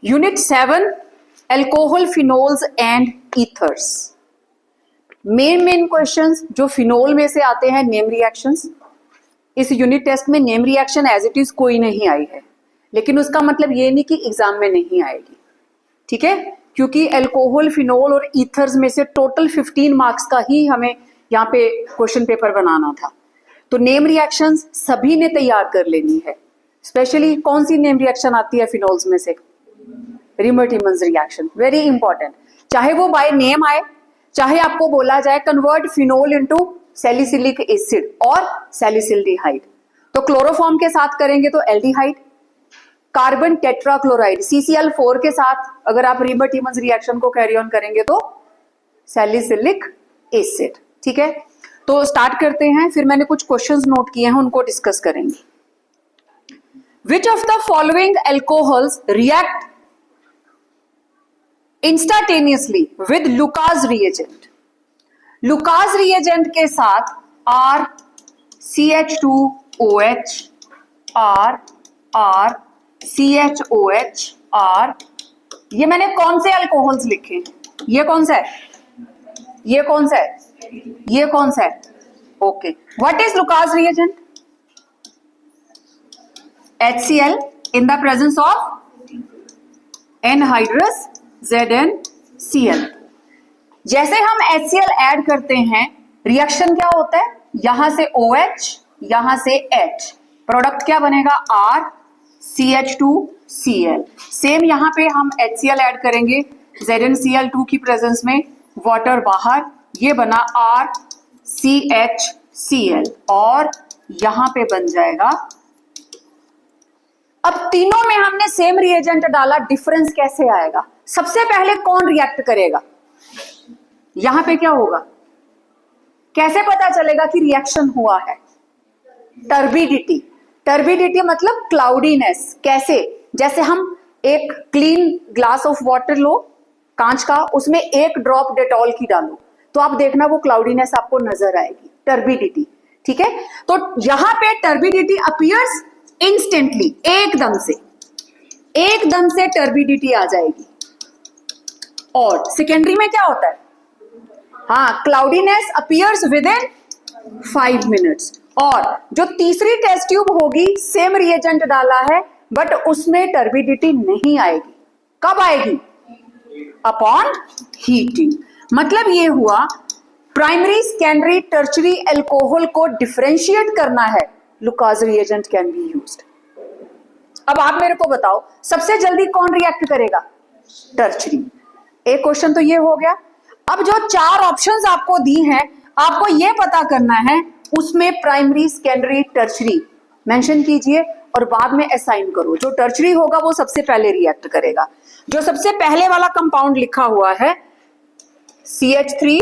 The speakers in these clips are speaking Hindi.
Unit 7 alcohol, phenols and ethers. Main questions जो फिनोल में से आते हैं, नेम रिएक्शंस। इस यूनिट टेस्ट में name reaction as it is कोई नहीं आई है, लेकिन उसका मतलब ये नहीं कि एग्जाम में नहीं आएगी, ठीक है, क्योंकि अल्कोहल, फिनोल और ईथर्स में से टोटल 15 मार्क्स का ही हमें यहाँ पे क्वेश्चन पेपर बनाना था। तो नेम रिएक्शंस सभी ने तैयार कर लेनी है। स्पेशली कौन सी नेम रिएक्शन आती है फिनोल्स में से? रिमर-टिमन्स रिएक्शन, वेरी इंपॉर्टेंट। चाहे वो बाय नेम आए, चाहे आपको बोला जाए convert phenol into salicylic acid और सैलिसिल्डिहाइड, तो क्लोरोफॉर्म के साथ करेंगे तो एल्डिहाइड, कार्बन टेट्राक्लोराइड CCl4 के साथ अगर आप रिमर-टिमन्स रिएक्शन को कैरी ऑन करेंगे तो सैलिसिलिक एसिड, ठीक है। तो स्टार्ट करते हैं, फिर मैंने कुछ क्वेश्चंस नोट किए हैं, उनको डिस्कस करेंगे। Which of the following alcohols react instantaneously with Lucas reagent? Lucas reagent के साथ R CH2OH R CHOH R, ये मैंने कौन से अल्कोहल्स लिखे हैं? ये कौन सा है? ये कौन सा है? ये कौन सा है? Okay, what is Lucas reagent? HCl in the presence of anhydrous ZnCl। जैसे हम HCl ऐड करते हैं, रिएक्शन क्या होता है? यहां से OH, यहां से H, प्रोडक्ट क्या बनेगा? R CH2Cl। सेम यहां पे हम HCl ऐड करेंगे, ZnCl2 की प्रेजेंस में, वाटर बाहर, ये बना R CHCl और यहां पे बन जाएगा। अब तीनों में हमने सेम रिएजेंट डाला, डिफरेंस कैसे आएगा? सबसे पहले कौन रिएक्ट करेगा? यहां पे क्या होगा? कैसे पता चलेगा कि रिएक्शन हुआ है? टर्बिडिटी। टर्बिडिटी मतलब क्लाउडीनेस। कैसे? जैसे हम एक क्लीन ग्लास ऑफ वाटर लो, कांच का, उसमें एक ड्रॉप डेटॉल की डालो तो आप देखना वो क्लाउडीनेस आपको नजर आएगी, टर्बिडिटी, ठीक है। तो यहां पे टर्बिडिटी अपीयर्स इंस्टेंटली, एकदम से टर्बिडिटी आ जाएगी। और सेकेंडरी में क्या होता है? हाँ, cloudiness appears with in 5 minutes. और जो तीसरी टेस्ट ट्यूब होगी, सेम रिएजेंट डाला है बट उसमें टर्बिडिटी नहीं आएगी। कब आएगी? Upon heating. मतलब ये हुआ प्राइमरी, सेकेंडरी, टर्चरी अल्कोहल को डिफरेंशिएट करना है, Lucas reagent can be used। अब आप मेरे को बताओ, सबसे जल्दी कौन रिएक्ट करेगा? टर्चरी। एक क्वेश्चन तो ये हो गया। अब जो 4 ऑप्शंस आपको दी हैं, आपको ये पता करना है उसमें प्राइमरी, सेकेंडरी, टर्चरी मेंशन कीजिए और बाद में असाइन करो। जो टर्चरी होगा वो सबसे पहले रिएक्ट करेगा। जो सबसे पहले वाला कंपाउंड लिखा हुआ है CH3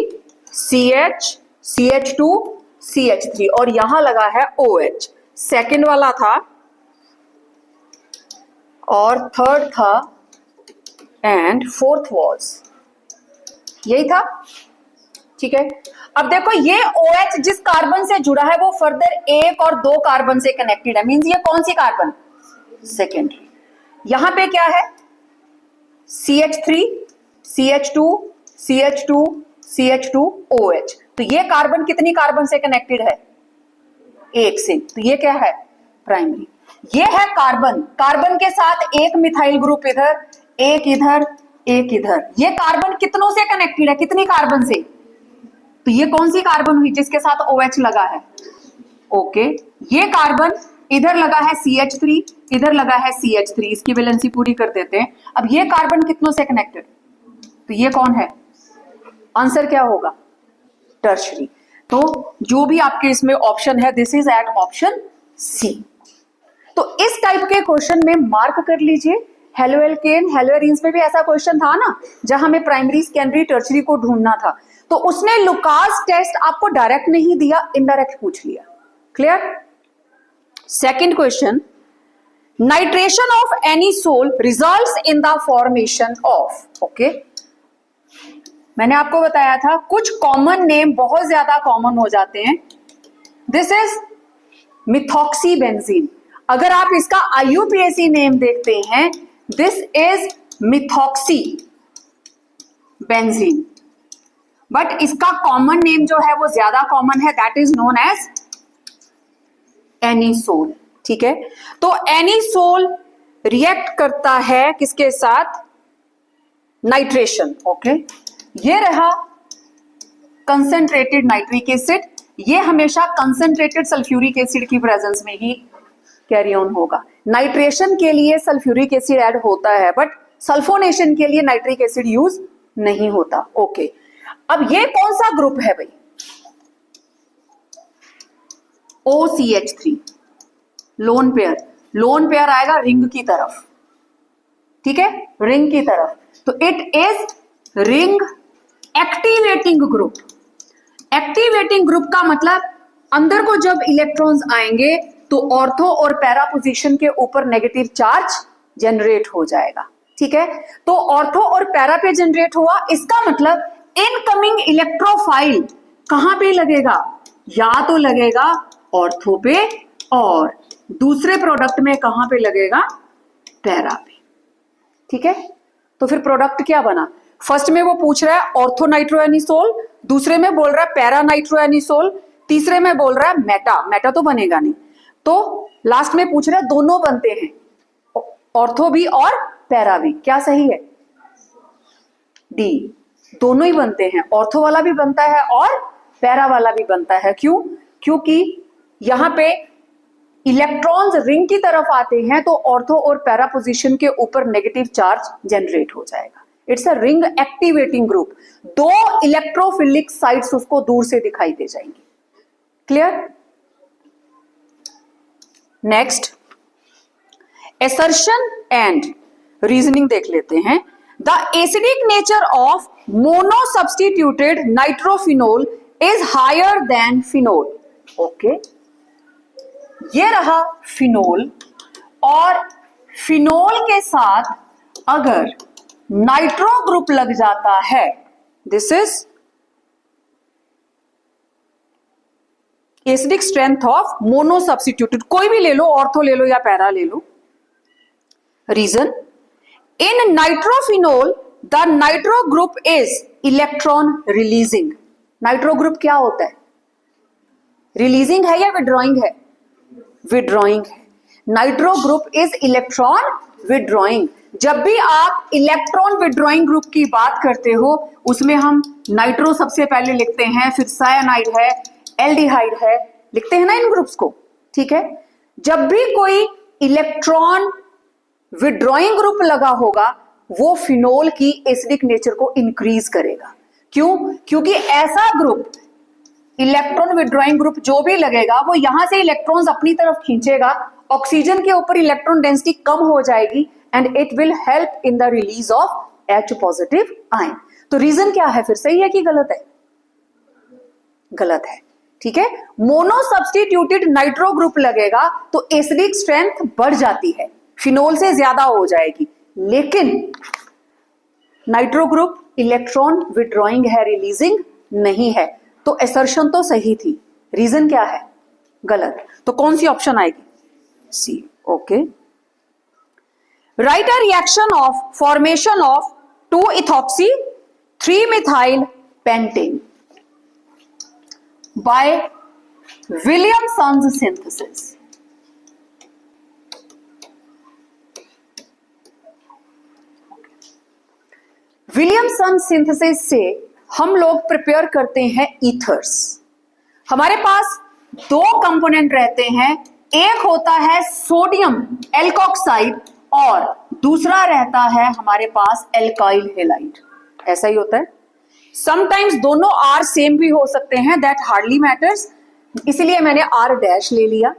CH CH2 CH3 और यहां लगा है OH। सेकंड वाला था और थर्ड था एंड फोर्थ वाज, यही था, ठीक है। अब देखो ये OH जिस कार्बन से जुड़ा है वो फर्दर 1 और 2 कार्बन से कनेक्टेड है, मींस ये कौन सी कार्बन? सेकेंडरी। यहां पे क्या है? CH3 CH2 CH2 CH2 OH। तो ये कार्बन कितनी कार्बन से कनेक्टेड है? 1 से। तो ये क्या है? प्राइमरी। ये है कार्बन, कार्बन के साथ एक मिथाइल ग्रुप इधर, एक इधर, एक इधर। ये कार्बन कितनों से कनेक्टेड है? कितनी कार्बन से? तो ये कौन सी कार्बन हुई जिसके साथ OH लगा है? ओके, ये कार्बन इधर लगा है CH3, इधर लगा है CH3, इसकी वैलेंसी पूरी कर देते हैं। अब ये कार्बन कितनों से कनेक्टेड? तो ये कौन है? आंसर क्या होगा? टर्शरी। तो जो भी आपके इसमें ऑप्शन है, this is at option C. तो इस टाइप के क्वेश्चन में मार्क कर लीजिए। हेलो एल्केन, हेलो एरीन्स में भी ऐसा क्वेश्चन था ना, जहां हमें प्राइमरी, सेकेंडरी, टर्शरी को ढूंढना था, तो उसने लुकास टेस्ट आपको डायरेक्ट नहीं दिया, इनडायरेक्ट पूछ लिया। Clear? Second question, nitration of anisole results in the formation of. Okay, मैंने आपको बताया था कुछ कॉमन नेम बहुत ज्यादा कॉमन हो जाते हैं। This is methoxybenzene. अगर आप इसका IUPAC नेम देखते हैं, this is methoxy benzene, but इसका कॉमन नेम जो है वो ज्यादा कॉमन है, that is known as anisole. ठीक है, तो एनिसोल रिएक्ट करता है किसके साथ? नाइट्रेशन। ओके, ये रहा कंसेंट्रेटेड नाइट्रिक एसिड, ये हमेशा कंसेंट्रेटेड सल्फ्यूरिक एसिड की प्रेजेंस में ही कैरी ऑन होगा। नाइट्रेशन के लिए सल्फ्यूरिक एसिड ऐड होता है, बट सल्फोनेशन के लिए नाइट्रिक एसिड यूज नहीं होता। ओके, अब ये कौन सा ग्रुप है भाई? OCH3 lone pair. Lone pair आएगा रिंग की तरफ, ठीक है, रिंग की तरफ, तो it is ring activating group. Activating group का मतलब अंदर को जब इलेक्ट्रॉन्स आएंगे तो ऑर्थो और पैरा पोजीशन के ऊपर नेगेटिव चार्ज जनरेट हो जाएगा। ठीक है, तो ऑर्थो और पैरा पे जनरेट हुआ, इसका मतलब इनकमिंग इलेक्ट्रोफाइल कहां पे लगेगा? या तो लगेगा ऑर्थो पे और दूसरे प्रोडक्ट में कहां पे लगेगा? पैरा पे। ठीक है, तो फिर प्रोडक्ट क्या बना? फर्स्ट में वो पूछ रहा है ऑर्थो नाइट्रोएनिसोल, दूसरे में बोल रहा है पैरा नाइट्रोएनिसोल, तीसरे में बोल रहा है मेटा। मेटा तो बनेगा नहीं, तो लास्ट में पूछ रहा है दोनों बनते हैं, ऑर्थो भी और पैरा भी। क्या सही है? डी, दोनों ही बनते हैं, ऑर्थो वाला भी बनता है और पैरा वाला भी बनता है। क्यों? क्योंकि यहां पे इलेक्ट्रॉन्स रिंग की तरफ आते हैं तो ऑर्थो और पैरा पोजीशन के ऊपर नेगेटिव चार्ज जनरेट हो जाएगा। It's a ring activating group. दो इलेक्ट्रोफिलिक साइट्स उसको दूर से दिखाई दे जाएंगी। Clear? Next, assertion and reasoning देख लेते हैं। The acidic nature of mono substituted nitrophenol is higher than phenol. Okay, ये रहा फिनोल, और फिनोल के साथ अगर नाइट्रो ग्रुप लग जाता है, this is acidic strength of mono substituted. कोई भी ले लो, ऑर्थो ले लो या पैरा ले लो। Reason, in nitrophenol the nitro group is electron releasing. Nitro group क्या होता है? रिलीजिंग है या विड्रॉइंग है? विड्रॉइंग है। Nitro group is electron withdrawing. जब भी आप इलेक्ट्रॉन विड्रॉइंग ग्रुप की बात करते हो, उसमें हम नाइट्रो सबसे पहले लिखते हैं, फिर साइनाइड है, एल्डिहाइड है, लिखते हैं ना इन ग्रुप्स को। ठीक है, जब भी कोई इलेक्ट्रॉन विड्रॉइंग ग्रुप लगा होगा, वो फिनोल की एसिडिक नेचर को इंक्रीज करेगा। क्यों? क्योंकि ऐसा ग्रुप, इलेक्ट्रॉन विड्रॉइंग ग्रुप जो भी लगेगा, वो यहां से इलेक्ट्रॉन्स अपनी तरफ खींचेगा, ऑक्सीजन के ऊपर इलेक्ट्रॉन डेंसिटी कम हो जाएगी, and it will help in the release of H positive ion. तो रीजन क्या है फिर? सही है कि गलत है? गलत है। ठीक है, मोनो सब्सटीट्यूटेड नाइट्रो ग्रुप लगेगा तो एसिडिक स्ट्रेंथ बढ़ जाती है, फिनोल से ज्यादा हो जाएगी, लेकिन नाइट्रो ग्रुप इलेक्ट्रॉन विड्रॉइंग है, रिलीजिंग नहीं है। तो एसर्शन तो सही थी, रीजन क्या है? गलत। तो कौन सी ऑप्शन आएगी? C. Okay, write a reaction of formation of 2-ethoxy 3-methyl pentane by Williamson's synthesis. Williamson synthesis से हम लोग प्रिपेयर करते हैं ईथर्स। हमारे पास दो कंपोनेंट रहते हैं, एक होता है सोडियम एल्कोक्साइड और दूसरा रहता है हमारे पास एल्काइल हैलाइड। ऐसा ही होता है। समटाइम्स दोनों आर सेम भी हो सकते हैं, दैट हार्डली मैटर्स, इसलिए मैंने आर डैश ले लिया।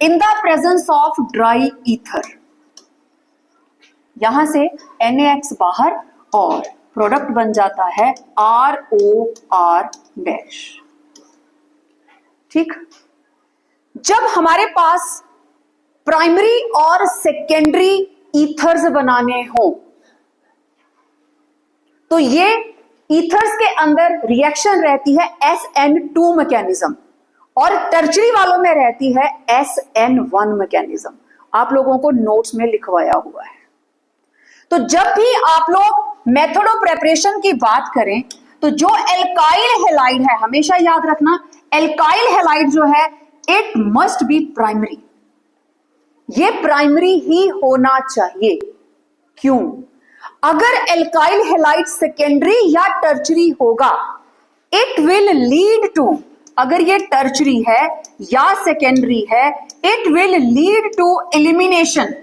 In the presence of dry ether, यहां से NaX बाहर और प्रोडक्ट बन जाता है ROR डैश। ठीक, जब हमारे पास प्राइमरी और सेकेंडरी ईथर्स बनाने हो तो ये ईथर्स के अंदर रिएक्शन रहती है SN2 मैकेनिज्म और टर्चरी वालों में रहती है SN1 मैकेनिज्म। आप लोगों को नोट्स में लिखवाया हुआ है। तो जब भी आप लोग मेथड ऑफ प्रेपरेशन की बात करें तो जो एल्काइल हैलाइड है, हमेशा याद रखना एल्काइल हैलाइड जो है इट मस्ट बी प्राइमरी, ये प्राइमरी ही होना चाहिए। क्यों? अगर एल्काइल हैलाइड सेकेंडरी या टर्चरी होगा इट विल लीड टू, अगर ये टर्चरी है या सेकेंडरी है it will lead to elimination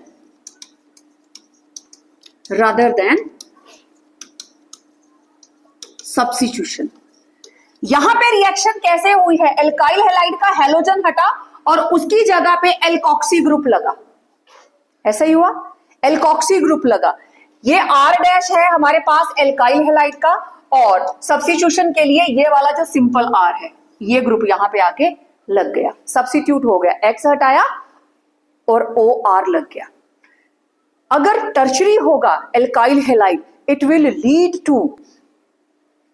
rather than substitution। यहां पे रिएक्शन कैसे हुई है? एल्काइल हैलाइड का हैलोजन हटा और उसकी जगह पे एल्कोक्सी ग्रुप लगा, ऐसा ही हुआ, एल्कोक्सी ग्रुप लगा। ये R डैश है हमारे पास एल्काइल हैलाइड का, और सब्स्टिट्यूशन के लिए ये वाला जो सिंपल R है ये ग्रुप यहां पे आके लग गया, सब्स्टिट्यूट हो गया, X हटाया और OR लग गया। अगर टर्चरी होगा alkyl halide it will lead to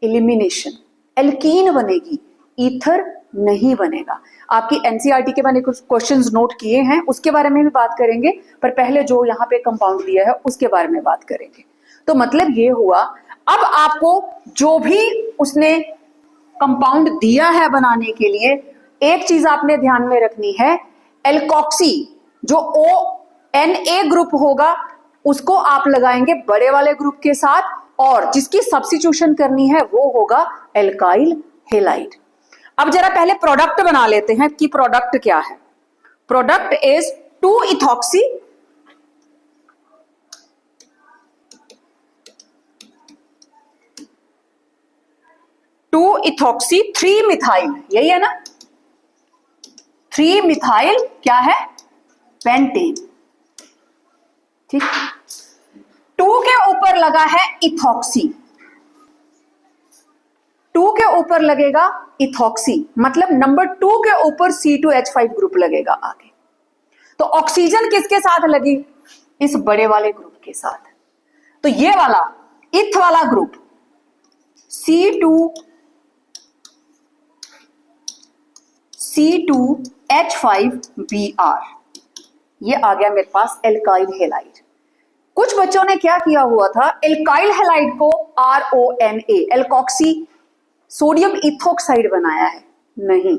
elimination, alkene बनेगी, ईथर नहीं बनेगा। आपकी एनसीईआरटी के मैंने कुछ क्वेश्चंस नोट किए हैं, उसके बारे में भी बात करेंगे, पर पहले जो यहाँ पे कंपाउंड दिया है उसके बारे में बात करेंगे। तो मतलब ये हुआ, अब आपको जो भी उसने कंपाउंड दिया है बनाने के लिए, एक चीज आपने ध्यान में रखनी है, एल्कोक्सी जो ONA ग्रुप होगा उसको आप लगाएंगे बड़े वाले ग्रुप के साथ, और जिसकी सब्स्टिट्यूशन करनी है वो होगा एल्काइल हैलाइड। अब जरा पहले प्रोडक्ट बना लेते हैं कि प्रोडक्ट क्या है। प्रोडक्ट इज 2-इथॉक्सी, इथॉक्सी 3-मिथाइल, यही है ना, 3-मिथाइल क्या है? पेंटेन। ठीक, 2 के ऊपर लगा है इथॉक्सी, 2 के ऊपर लगेगा इथॉक्सी, मतलब नंबर 2 के ऊपर C2H5 ग्रुप लगेगा आगे। तो ऑक्सीजन किसके साथ लगी? इस बड़े वाले ग्रुप के साथ। तो ये वाला इथ वाला ग्रुप C2H5Br, ये आ गया मेरे पास एल्काइल हैलाइड। कुछ बच्चों ने क्या किया हुआ था, एल्काइल हैलाइड को RONA एल्कोक्सी सोडियम इथोक्साइड बनाया है। नहीं,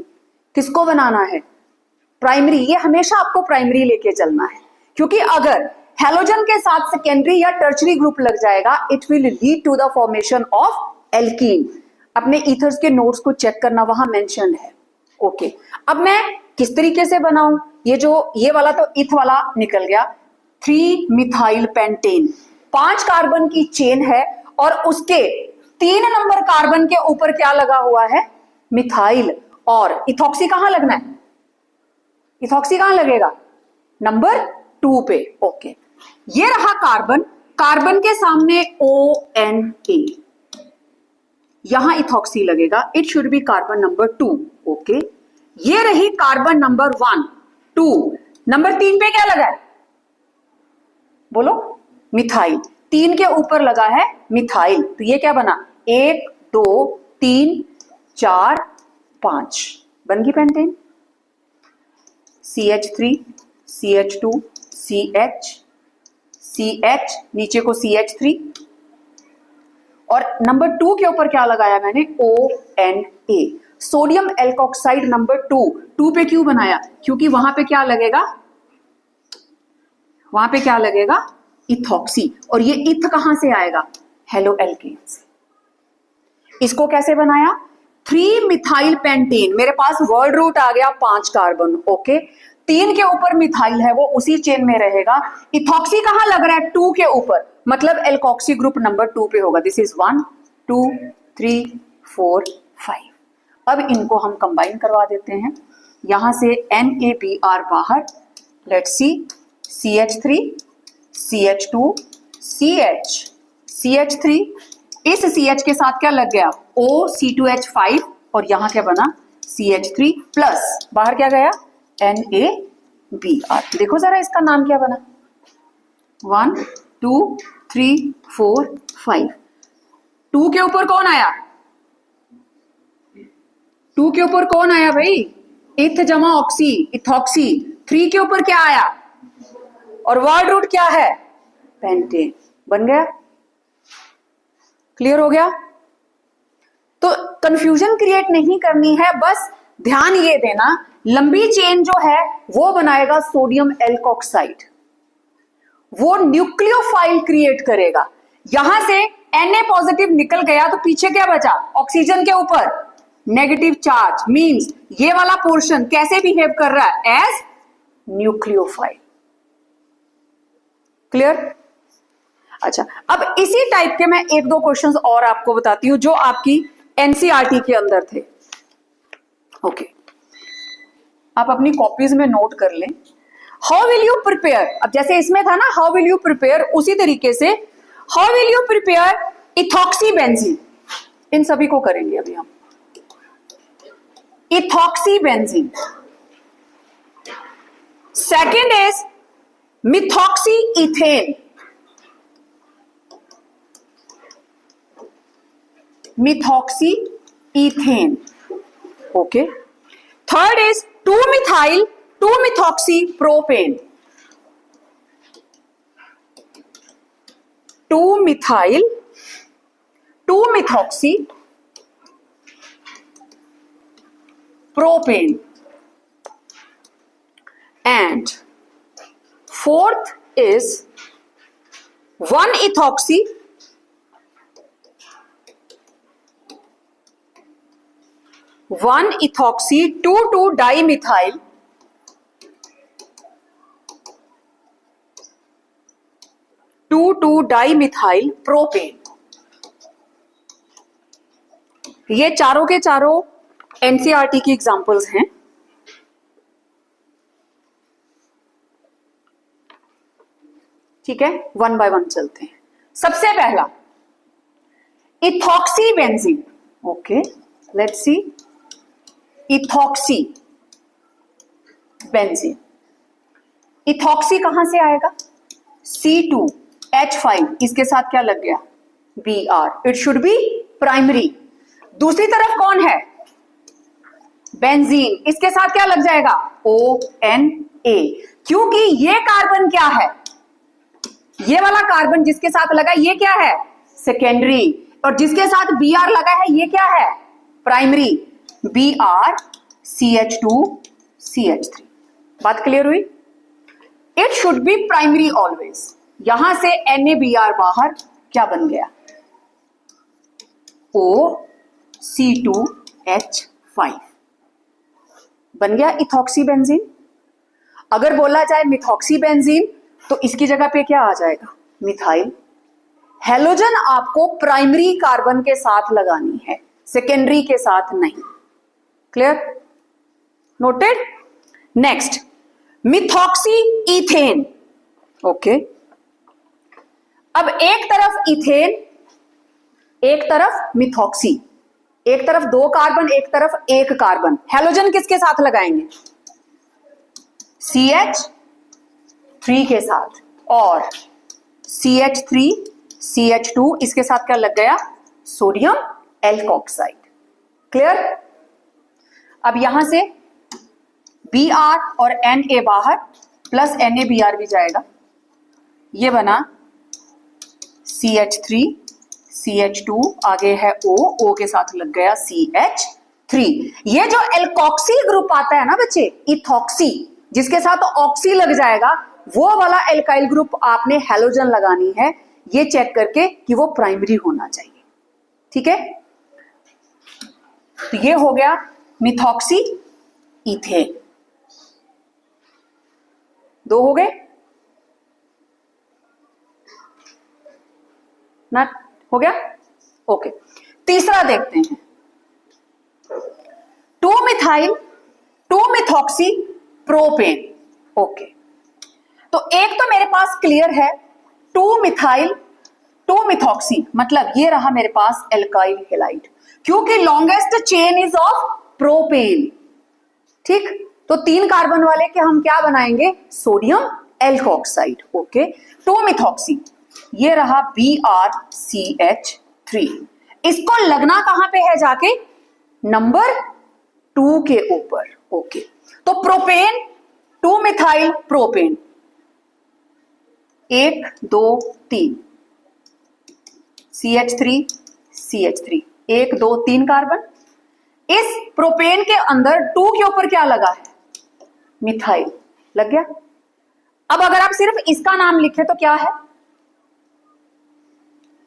किसको बनाना है? प्राइमरी। ये हमेशा आपको प्राइमरी लेके चलना है, क्योंकि अगर हैलोजन के साथ सेकेंडरी या टर्चरी ग्रुप लग जाएगा it will lead to the formation of alkene. अपने ईथर्स के नोट्स को चेक करना, वहां मेंशन है। ओके, अब मैं किस तरीके से बनाऊं? ये वाला तो इथ वाला निकल गया, 3-मिथाइल पेंटेन, 5 कार्बन की चेन है और उसके 3 नंबर कार्बन के ऊपर क्या लगा हुआ है? मिथाइल। और इथॉक्सी कहां लगना है? इथॉक्सी कहां लगेगा? नंबर 2 पे। ओके, ये रहा कार्बन, कार्बन के सामने ONA, यहां इथॉक्सी लगेगा, it should be carbon number 2। Okay, ये रही कार्बन नंबर 1, 2, नंबर 3 पे क्या लगा है? बोलो, मिथाइल। 3 के ऊपर लगा है मिथाइल, तो ये क्या बना? 1 2 3 4 5 बन गई पेंटेन। CH3 CH2 CH नीचे को CH3, और नंबर 2 के ऊपर क्या लगाया मैंने? ONA, सोडियम एल्कोक्साइड नंबर 2 पे क्यों बनाया? क्योंकि वहां पे क्या लगेगा? वहां पे क्या लगेगा? इथॉक्सी। और ये इथ कहां से आएगा? हेलो एल्केन से। इसको कैसे बनाया? 3-मिथाइल पेंटेन, मेरे पास वर्ड रूट आ गया 5 कार्बन। ओके, 3 के ऊपर मिथाइल है, वो उसी चेन में रहेगा। इथॉक्सी कहां लग रहा है? 2 के ऊपर, मतलब एल्कोक्सी ग्रुप नंबर 2 पे होगा। This is 1 2 3 4 5। अब इनको हम कंबाइन करवा देते हैं, यहां से NaBr बाहर, let's see, CH3 CH2 CH3, इस CH के साथ क्या लग गया? O C2H5, और यहां क्या बना? CH3 प्लस, बाहर क्या गया? NaBr। देखो जरा इसका नाम क्या बना? 1 2 3 4 5। 2 के ऊपर कौन आया? 2 के ऊपर कौन आया भाई? इथ जमा ऑक्सी, इथॉक्सी। 3 के ऊपर क्या आया? और वर्ड रूट क्या है? पेंटेन। बन गया, क्लियर हो गया। तो कंफ्यूजन क्रिएट नहीं करनी है, बस ध्यान ये देना लंबी चेन जो है वो बनाएगा सोडियम एल्कोक्साइड, वो न्यूक्लियोफाइल क्रिएट करेगा। यहां से Na पॉजिटिव निकल गया तो पीछे क्या बचा, ऑक्सीजन के ऊपर नेगेटिव चार्ज, मींस ये वाला पोर्शन कैसे बिहेव कर रहा है, एज न्यूक्लियोफाइल। क्लियर। अच्छा, अब इसी टाइप के मैं एक दो क्वेश्चंस और आपको बताती हूं जो आपकी एनसीईआरटी के अंदर थे। ओके, आप अपनी कॉपीज में नोट कर लें। हाउ विल यू प्रिपेयर, अब जैसे इसमें था ना हाउ विल यू प्रिपेयर, उसी तरीके से how will you prepare ethoxy benzene, इन सभी को करेंगे अभी हम। Ethoxy benzene, second is methoxy ethane, methoxy ethane, okay. Third is two methyl two methoxy propane, two methyl two methoxy propane, and fourth is one ethoxy one ethoxy two two dimethyl two two dimethyl propane. ये चारों के चारों एनसीईआरटी की एग्जांपल्स हैं। ठीक है, वन बाय वन चलते हैं। सबसे पहला ethoxy benzene, okay, let's see ethoxy benzene. Ethoxy कहां से आएगा, C2H5, इसके साथ क्या लग गया, Br, it should be primary. दूसरी तरफ कौन है, बेंजीन, इसके साथ क्या लग जाएगा, ONA, क्योंकि ये कार्बन क्या है, ये वाला कार्बन जिसके साथ लगा ये क्या है, सेकेंडरी, और जिसके साथ Br लगा है ये क्या है, प्राइमरी, Br CH2CH3। बात क्लियर हुई। It should be primary always. यहां से NaBr बाहर क्या बन गया, OC2H5 बन गया इथॉक्सी बेंजीन। अगर बोला जाए मिथॉक्सी बेंजीन तो इसकी जगह पे क्या आ जाएगा, मिथाइल। हेलोजन आपको प्राइमरी कार्बन के साथ लगानी है, सेकेंडरी के साथ नहीं। Clear, noted. Next methoxy ethane, okay. अब एक तरफ इथेन, एक तरफ मिथॉक्सी, एक तरफ 2 कार्बन, एक तरफ 1 कार्बन। हेलोजन किसके साथ लगाएंगे, CH3 के साथ, और CH3 CH2 इसके साथ क्या लग गया, सोडियम एल्कोक्साइड। क्लियर। अब यहां से Br और Na बाहर, प्लस NaBr भी जाएगा, ये बना CH3 CH2, आगे है O के साथ लग गया CH3। ये जो एल्कोक्सी ग्रुप आता है ना बच्चे, इथॉक्सी, जिसके साथ ऑक्सी लग जाएगा, वो वाला एल्काइल ग्रुप आपने हेलोजन लगानी है, ये चेक करके कि वो प्राइमरी होना चाहिए। ठीक है, तो ये हो गया मिथॉक्सी इथेन। 2 हो गए ना, हो गया, ओके। तीसरा देखते हैं, 2-मिथाइल 2-मिथॉक्सी प्रोपेन, ओके। तो एक तो मेरे पास क्लियर है 2-मिथाइल 2-मिथॉक्सी, मतलब ये रहा मेरे पास एल्काइल हैलाइड, क्योंकि longest chain is of propane. ठीक, तो 3 कार्बन वाले के हम क्या बनाएंगे, सोडियम एल्कोक्साइड, ओके। 2-मिथॉक्सी, ये रहा BrCH3, इसको लगना कहां पे है जाके, नंबर 2 के ऊपर, ओके। तो propane two methyl propane, 1 2 3, CH3 CH3, 1 2 3 carbon. इस प्रोपेन के अंदर 2 के ऊपर क्या लगा है? मिथाइल लग गया। अब अगर आप सिर्फ इसका नाम लिखे तो क्या है?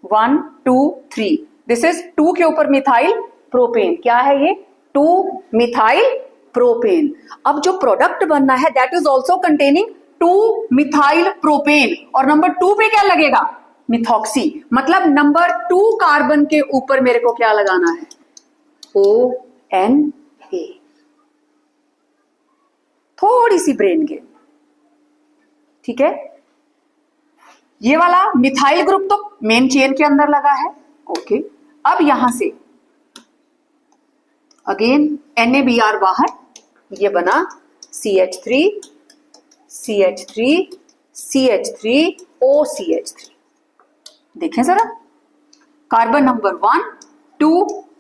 1 2 3, दिस इज 2 के ऊपर मिथाइल प्रोपेन। क्या है ये? 2 मिथाइल प्रोपेन। अब जो प्रोडक्ट बनना है that is also containing 2 methyl propane, और नंबर 2 पे क्या लगेगा? मिथॉक्सी। मतलब नंबर 2 कार्बन के ऊपर मेरे को क्या लगाना है? ONA। थोड़ी सी ब्रेन गेम, ठीक है। ये वाला मिथाइल ग्रुप तो मेन चेन के अंदर लगा है, ओके। अब यहां से अगेन NaBr बाहर, ये बना CH3 CH3 CH3 OCH3। देखें जरा, कार्बन नंबर 1 2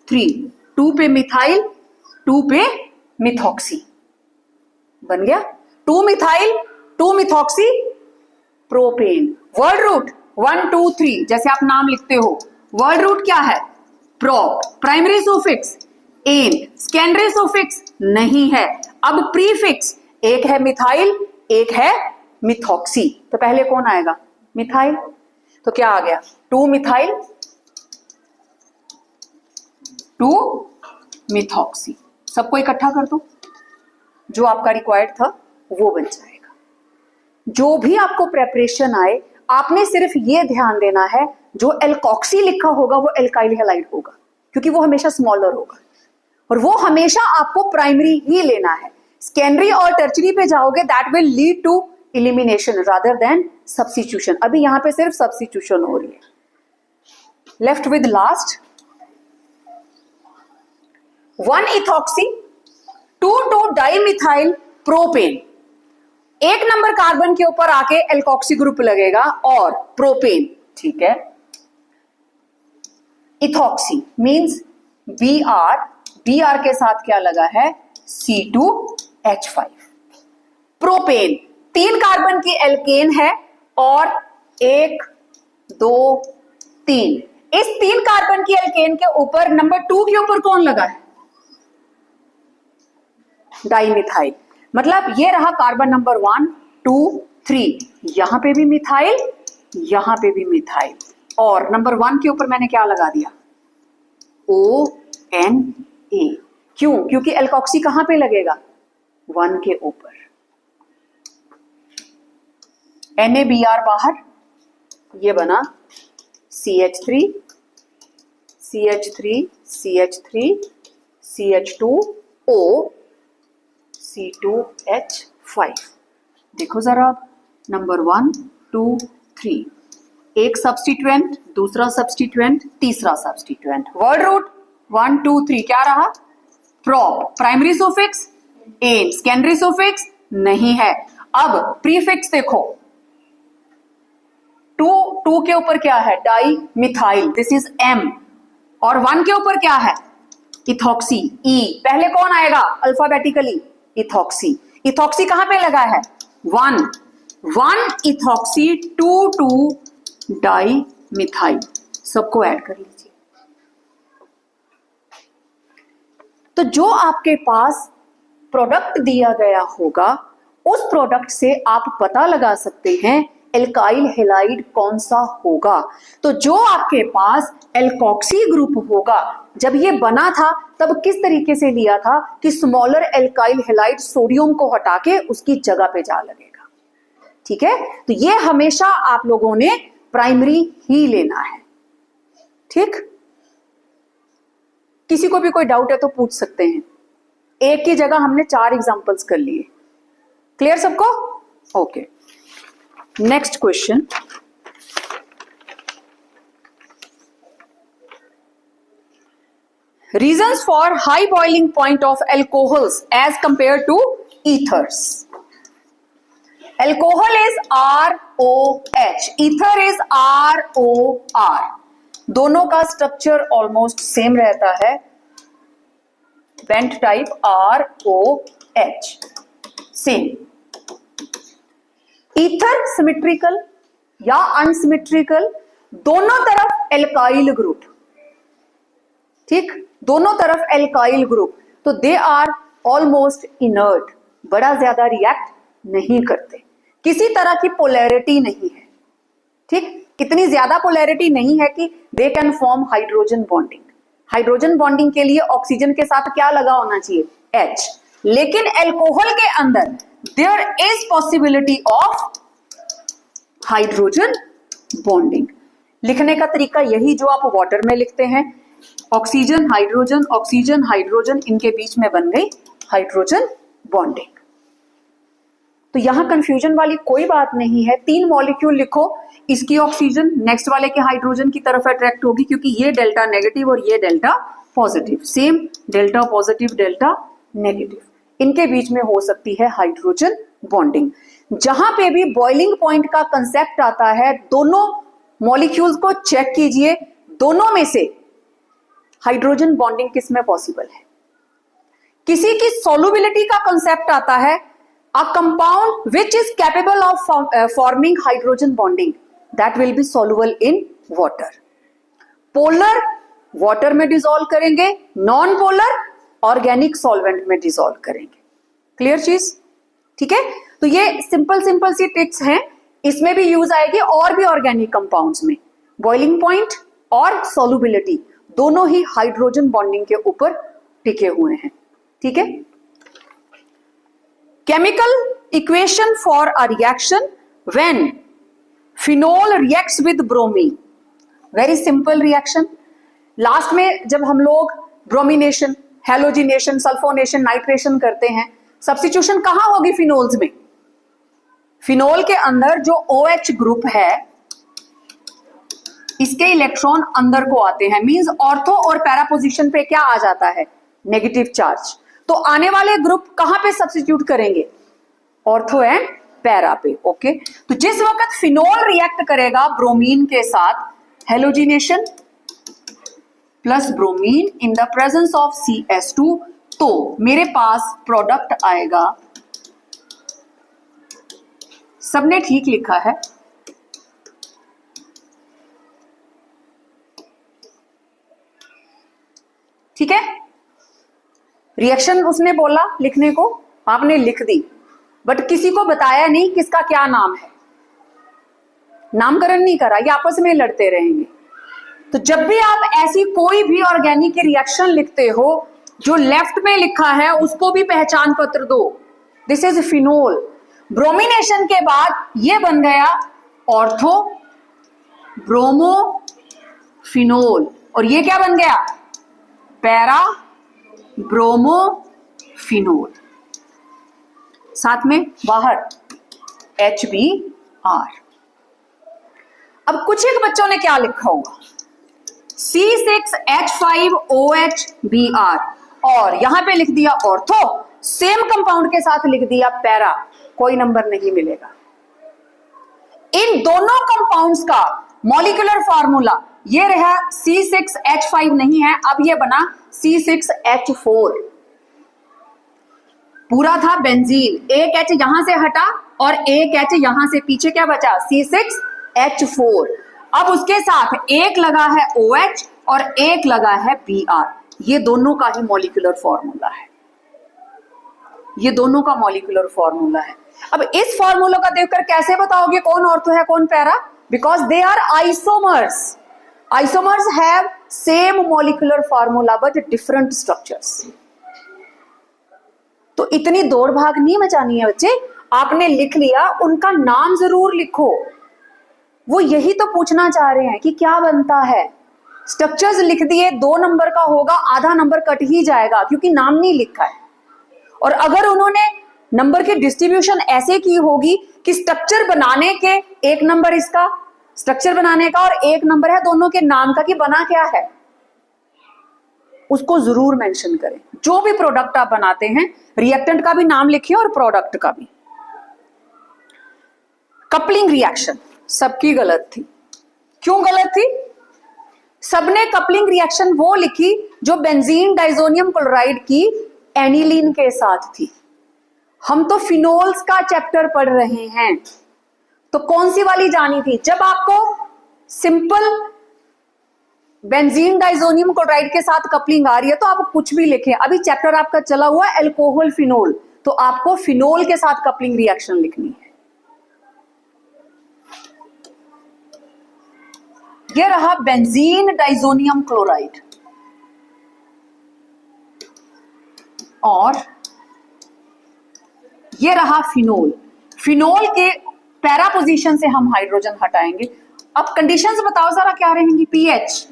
3, 2 पे मिथाइल 2 पे मिथॉक्सी बन गया। 2 methyl 2 methoxy propane. Word root 1 2 3, जैसे आप नाम लिखते हो, वर्ड रूट क्या है? Prop. Primary suffix ane, secondary suffix नहीं है। अब प्रीफिक्स, एक है मिथाइल एक है मिथॉक्सी, तो पहले कौन आएगा? मिथाइल। तो क्या आ गया? 2 मिथाइल 2 मिथॉक्सी। सबको इकट्ठा कर दो, जो आपका रिक्वायर्ड था वो बन जाएगा। जो भी आपको प्रेपरेशन आए, आपने सिर्फ ये ध्यान देना है जो एल्कोक्सी लिखा होगा वो एल्काइल हैलाइड होगा, क्योंकि वो हमेशा स्मॉलर होगा, और वो हमेशा आपको प्राइमरी ही लेना है। सेकेंडरी और टर्चरी पे जाओगे that will lead to elimination rather than substitution. अभी यहां पे सिर्फ सब्स्टिट्यूशन हो रही है। Left with last 1 ethoxy 2 2 dimethyl propane. 1 number carbon के ऊपर आके एल्कोक्सी ग्रुप लगेगा और प्रोपेन, ठीक है। इथॉक्सी मींस Br के साथ क्या लगा है? C2H5। प्रोपेन 3 कार्बन की एल्केन है और 1 2 3, इस 3 कार्बन की एल्केन के ऊपर नंबर 2 के ऊपर कौन लगा है? डाइमिथाइल। मतलब ये रहा कार्बन नंबर 1 2 3, यहां पे भी मिथाइल यहां पे भी मिथाइल, और नंबर 1 के ऊपर मैंने क्या लगा दिया? ONA। क्यों? क्योंकि एल्कोक्सी कहां पे लगेगा? 1 के ऊपर। NaBr बाहर, ये बना CH3 CH3 CH3 CH2O C2H5। देखो जरा, नंबर 1 2 3, एक सब्स्टिट्यूएंट, दूसरा सब्स्टिट्यूएंट, तीसरा सब्स्टिट्यूएंट। वर्ड रूट 1 2 3 क्या रहा? Prop. Primary suffix ane, secondary suffix नहीं है। अब प्रीफिक्स देखो, 2 के ऊपर क्या है? Di methyl, this is M, और 1 के ऊपर क्या है? Ethoxy E। पहले कौन आएगा अल्फाबेटिकली? इथॉक्सी। इथॉक्सी कहां पे लगा है? 1 इथॉक्सी 2 2 डाई मिथाइल। सबको ऐड कर लीजिए। तो जो आपके पास प्रोडक्ट दिया गया होगा, उस प्रोडक्ट से आप पता लगा सकते हैं एल्काइल हैलाइड कौन सा होगा। तो जो आपके पास एल्कोक्सी ग्रुप होगा, जब ये बना था तब किस तरीके से लिया था कि स्मॉलर एल्काइल हैलाइड सोडियम को हटा के उसकी जगह पे जा लगेगा, ठीक है। तो ये हमेशा आप लोगों ने प्राइमरी ही लेना है, ठीक। किसी को भी कोई डाउट है तो पूछ सकते हैं। एक की जगह हमने 4 एग्जांपल्स कर लिए। क्लियर सबको? Okay, next question. Reasons for high boiling point of alcohols as compared to ethers. Alcohol is ROH, ether is ROR. दोनों का स्ट्रक्चर ऑलमोस्ट सेम रहता है, bent type ROH same. Ether symmetrical या अनसिमेट्रिकल, दोनों तरफ एल्काइल ग्रुप, ठीक, दोनों तरफ एल्काइल ग्रुप, तो दे आर ऑलमोस्ट इनर्ट, बड़ा ज्यादा रिएक्ट नहीं करते, किसी तरह की पोलैरिटी नहीं है, ठीक, इतनी ज्यादा पोलैरिटी नहीं है कि they can form hydrogen bonding. Hydrogen bonding के लिए ऑक्सीजन के साथ क्या लगा होना चाहिए, H, लेकिन एल्कोहल के अंदर there is possibility of hydrogen bonding. लिखने का तरीका यही जो आप वाटर में लिखते हैं, ऑक्सीजन हाइड्रोजन, इनके बीच में बन गई हाइड्रोजन बॉन्डिंग। तो यहां कंफ्यूजन वाली कोई बात नहीं है, 3 मॉलिक्यूल लिखो, इसकी ऑक्सीजन नेक्स्ट वाले के हाइड्रोजन की तरफ अट्रैक्ट होगी, क्योंकि ये डेल्टा नेगेटिव और ये delta positive, same delta positive delta negative, इनके बीच में हो सकती है हाइड्रोजन बॉन्डिंग। जहां पे भी बॉइलिंग पॉइंट का कंसेप्ट आता है, दोनों मॉलिक्यूल्स को चेक कीजिए, दोनों में से हाइड्रोजन बॉन्डिंग किस में पॉसिबल है। किसी की सॉल्युबिलिटी का कंसेप्ट आता है, a compound which is capable of forming hydrogen bonding, that will be soluble in water. Polar water में डिसॉल्व करेंगे, नॉन पोलर ऑर्गेनिक सॉल्वेंट में डिसॉल्व करेंगे। क्लियर चीज, ठीक है। तो ये सिंपल सी टिप्स हैं, इसमें भी यूज आएगी और भी ऑर्गेनिक कंपाउंड्स में। बॉइलिंग पॉइंट और सॉल्युबिलिटी दोनों ही हाइड्रोजन बॉन्डिंग के ऊपर टिके हुए हैं, ठीक है। Chemical equation for a reaction when phenol reacts with bromine, very simple reaction. Last में जब हम लोग ब्रोमिनेशन, हेलोजिनेशन, सल्फोनेशन, नाइट्रेशन करते हैं, सब्स्टिट्यूशन कहां होगी फिनोल्स में, फिनोल के अंदर जो OH ग्रुप है इसके इलेक्ट्रॉन अंदर को आते हैं, मींस ऑर्थो और पैरा पोजीशन पे क्या आ जाता है, नेगेटिव चार्ज। तो आने वाले ग्रुप कहां पे सब्स्टिट्यूट करेंगे, ऑर्थो एंड पैरा पे, ओके। तो जिस वक्त फिनोल रिएक्ट करेगा ब्रोमीन के साथ, halogenation plus bromine in the presence of CS2, तो मेरे पास प्रोडक्ट आएगा, सबने ठीक लिखा है, ठीक है। रिएक्शन उसने बोला लिखने को, आपने लिख दी, बट किसी को बताया नहीं किसका क्या नाम है, नामकरण नहीं करा, ये आपस में लड़ते रहेंगे। तो जब भी आप ऐसी कोई भी ऑर्गेनिक की रिएक्शन लिखते हो, जो लेफ्ट में लिखा है उसको भी पहचान पत्र दो, दिस इज फिनोल। ब्रोमिनेशन के बाद ये बन गया ऑर्थो ब्रोमो फिनोल, और ये क्या बन गया, पैरा ब्रोमो फिनोल, साथ में बाहर HBr। अब कुछ एक बच्चों ने क्या लिखा होगा, C6H5OHBr, और यहां पे लिख दिया ऑर्थो, सेम कंपाउंड के साथ लिख दिया पैरा, कोई नंबर नहीं मिलेगा। इन दोनों कंपाउंड्स का मॉलिक्यूलर फार्मूला ये रहा, C6H5 नहीं है, अब ये बना C6H4। पूरा था बेंजीन, एक H यहां से हटा और एक H यहां से पीछे क्या बचा, C6H4। अब उसके साथ एक लगा है OH और एक लगा है Br, ये दोनों का ही मॉलिक्यूलर फॉर्मूला है, ये दोनों का मॉलिक्यूलर फॉर्मूला है। अब इस फॉर्मूला का देखकर कैसे बताओगे कौन ऑर्थो है कौन para, because they are isomers, isomers have same molecular formula but different structures. तो इतनी दौड़ भाग नहीं मचानी है बच्चे, आपने लिख लिया, उनका नाम जरूर लिखो, वो यही तो पूछना चाह रहे हैं कि क्या बनता है। स्ट्रक्चर्स लिख दिए, 2 नंबर का होगा, आधा नंबर कट ही जाएगा क्योंकि नाम नहीं लिखा है। और अगर उन्होंने नंबर की डिस्ट्रीब्यूशन ऐसे की होगी कि स्ट्रक्चर बनाने के 1 नंबर इसका, स्ट्रक्चर बनाने का और 1 नंबर है दोनों के नाम का कि बना क्या है, उसको जरूर मेंशन करें। जो भी प्रोडक्ट आप बनाते हैं, रिएक्टेंट का भी नाम लिखिए और प्रोडक्ट का भी। कपलिंग रिएक्शन सबकी गलत थी। क्यों गलत थी, सबने कपलिंग रिएक्शन वो लिखी जो बेंजीन डाइजोनियम क्लोराइड की एनिलीन के साथ थी। हम तो फिनोल्स का चैप्टर पढ़ रहे हैं, तो कौन सी वाली जानी थी। जब आपको सिंपल बेंजीन डाइजोनियम क्लोराइड के साथ कपलिंग आ रही है तो आप कुछ भी लिखें। अभी चैप्टर आपका चला हुआ है अल्कोहल फिनोल, तो आपको फिनोल के साथ कपलिंग रिएक्शन लिखनी है। ये रहा बेंजीन डाइजोनियम क्लोराइड और ये रहा फिनोल। फिनोल के पैरा पोजीशन से हम हाइड्रोजन हटाएंगे। अब कंडीशंस बताओ जरा क्या रहेंगी। पीएच,